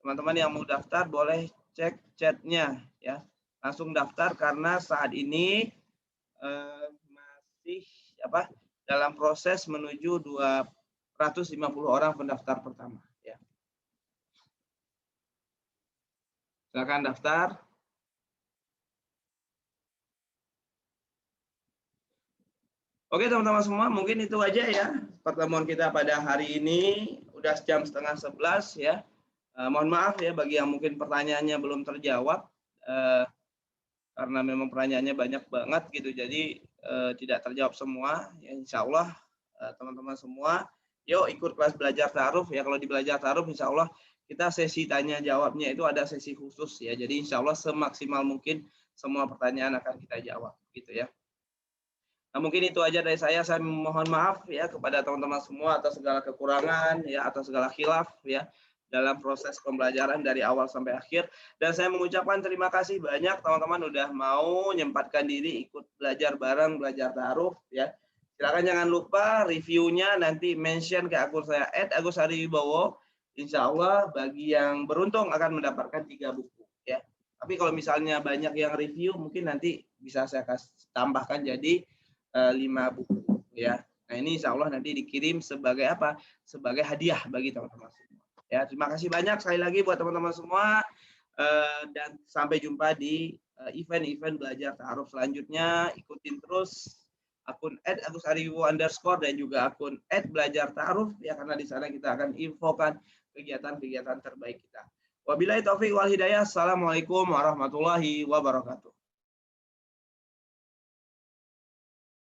Teman-teman yang mau daftar boleh cek chatnya ya. Langsung daftar karena saat ini masih apa dalam proses menuju 250 orang pendaftar pertama ya. Silakan daftar. Oke teman-teman semua, mungkin itu aja ya pertemuan kita pada hari ini. Udah jam 10:30 ya. Mohon maaf ya bagi yang mungkin pertanyaannya belum terjawab karena memang pertanyaannya banyak banget gitu. Jadi tidak terjawab semua. Ya, insya Allah teman-teman semua, yuk ikut kelas belajar ta'aruf ya. Kalau di belajar ta'aruf insya Allah kita sesi tanya jawabnya itu ada sesi khusus ya. Jadi insya Allah semaksimal mungkin semua pertanyaan akan kita jawab gitu ya. Nah, mungkin itu aja dari saya. Saya mohon maaf ya kepada teman-teman semua atas segala kekurangan ya, atas segala khilaf ya dalam proses pembelajaran dari awal sampai akhir. Dan saya mengucapkan terima kasih banyak teman-teman udah mau nyempatkan diri ikut belajar bareng, belajar ta'aruf ya. Silakan jangan lupa reviewnya nanti mention ke akun saya @agusariwibowo. Insya Allah bagi yang beruntung akan mendapatkan 3 buku ya. Tapi kalau misalnya banyak yang review mungkin nanti bisa saya tambahkan jadi 5 buku ya. Nah ini insya Allah nanti dikirim sebagai apa? Sebagai hadiah bagi teman-teman semua. Ya terima kasih banyak sekali lagi buat teman-teman semua dan sampai jumpa di event-event belajar ta'aruf selanjutnya. Ikutin terus akun @agusariwibowo_ dan juga akun @belajar ta'aruf ya karena di sana kita akan infokan kegiatan-kegiatan terbaik kita. Wabillahi taufiq wal hidayah. Assalamualaikum warahmatullahi wabarakatuh.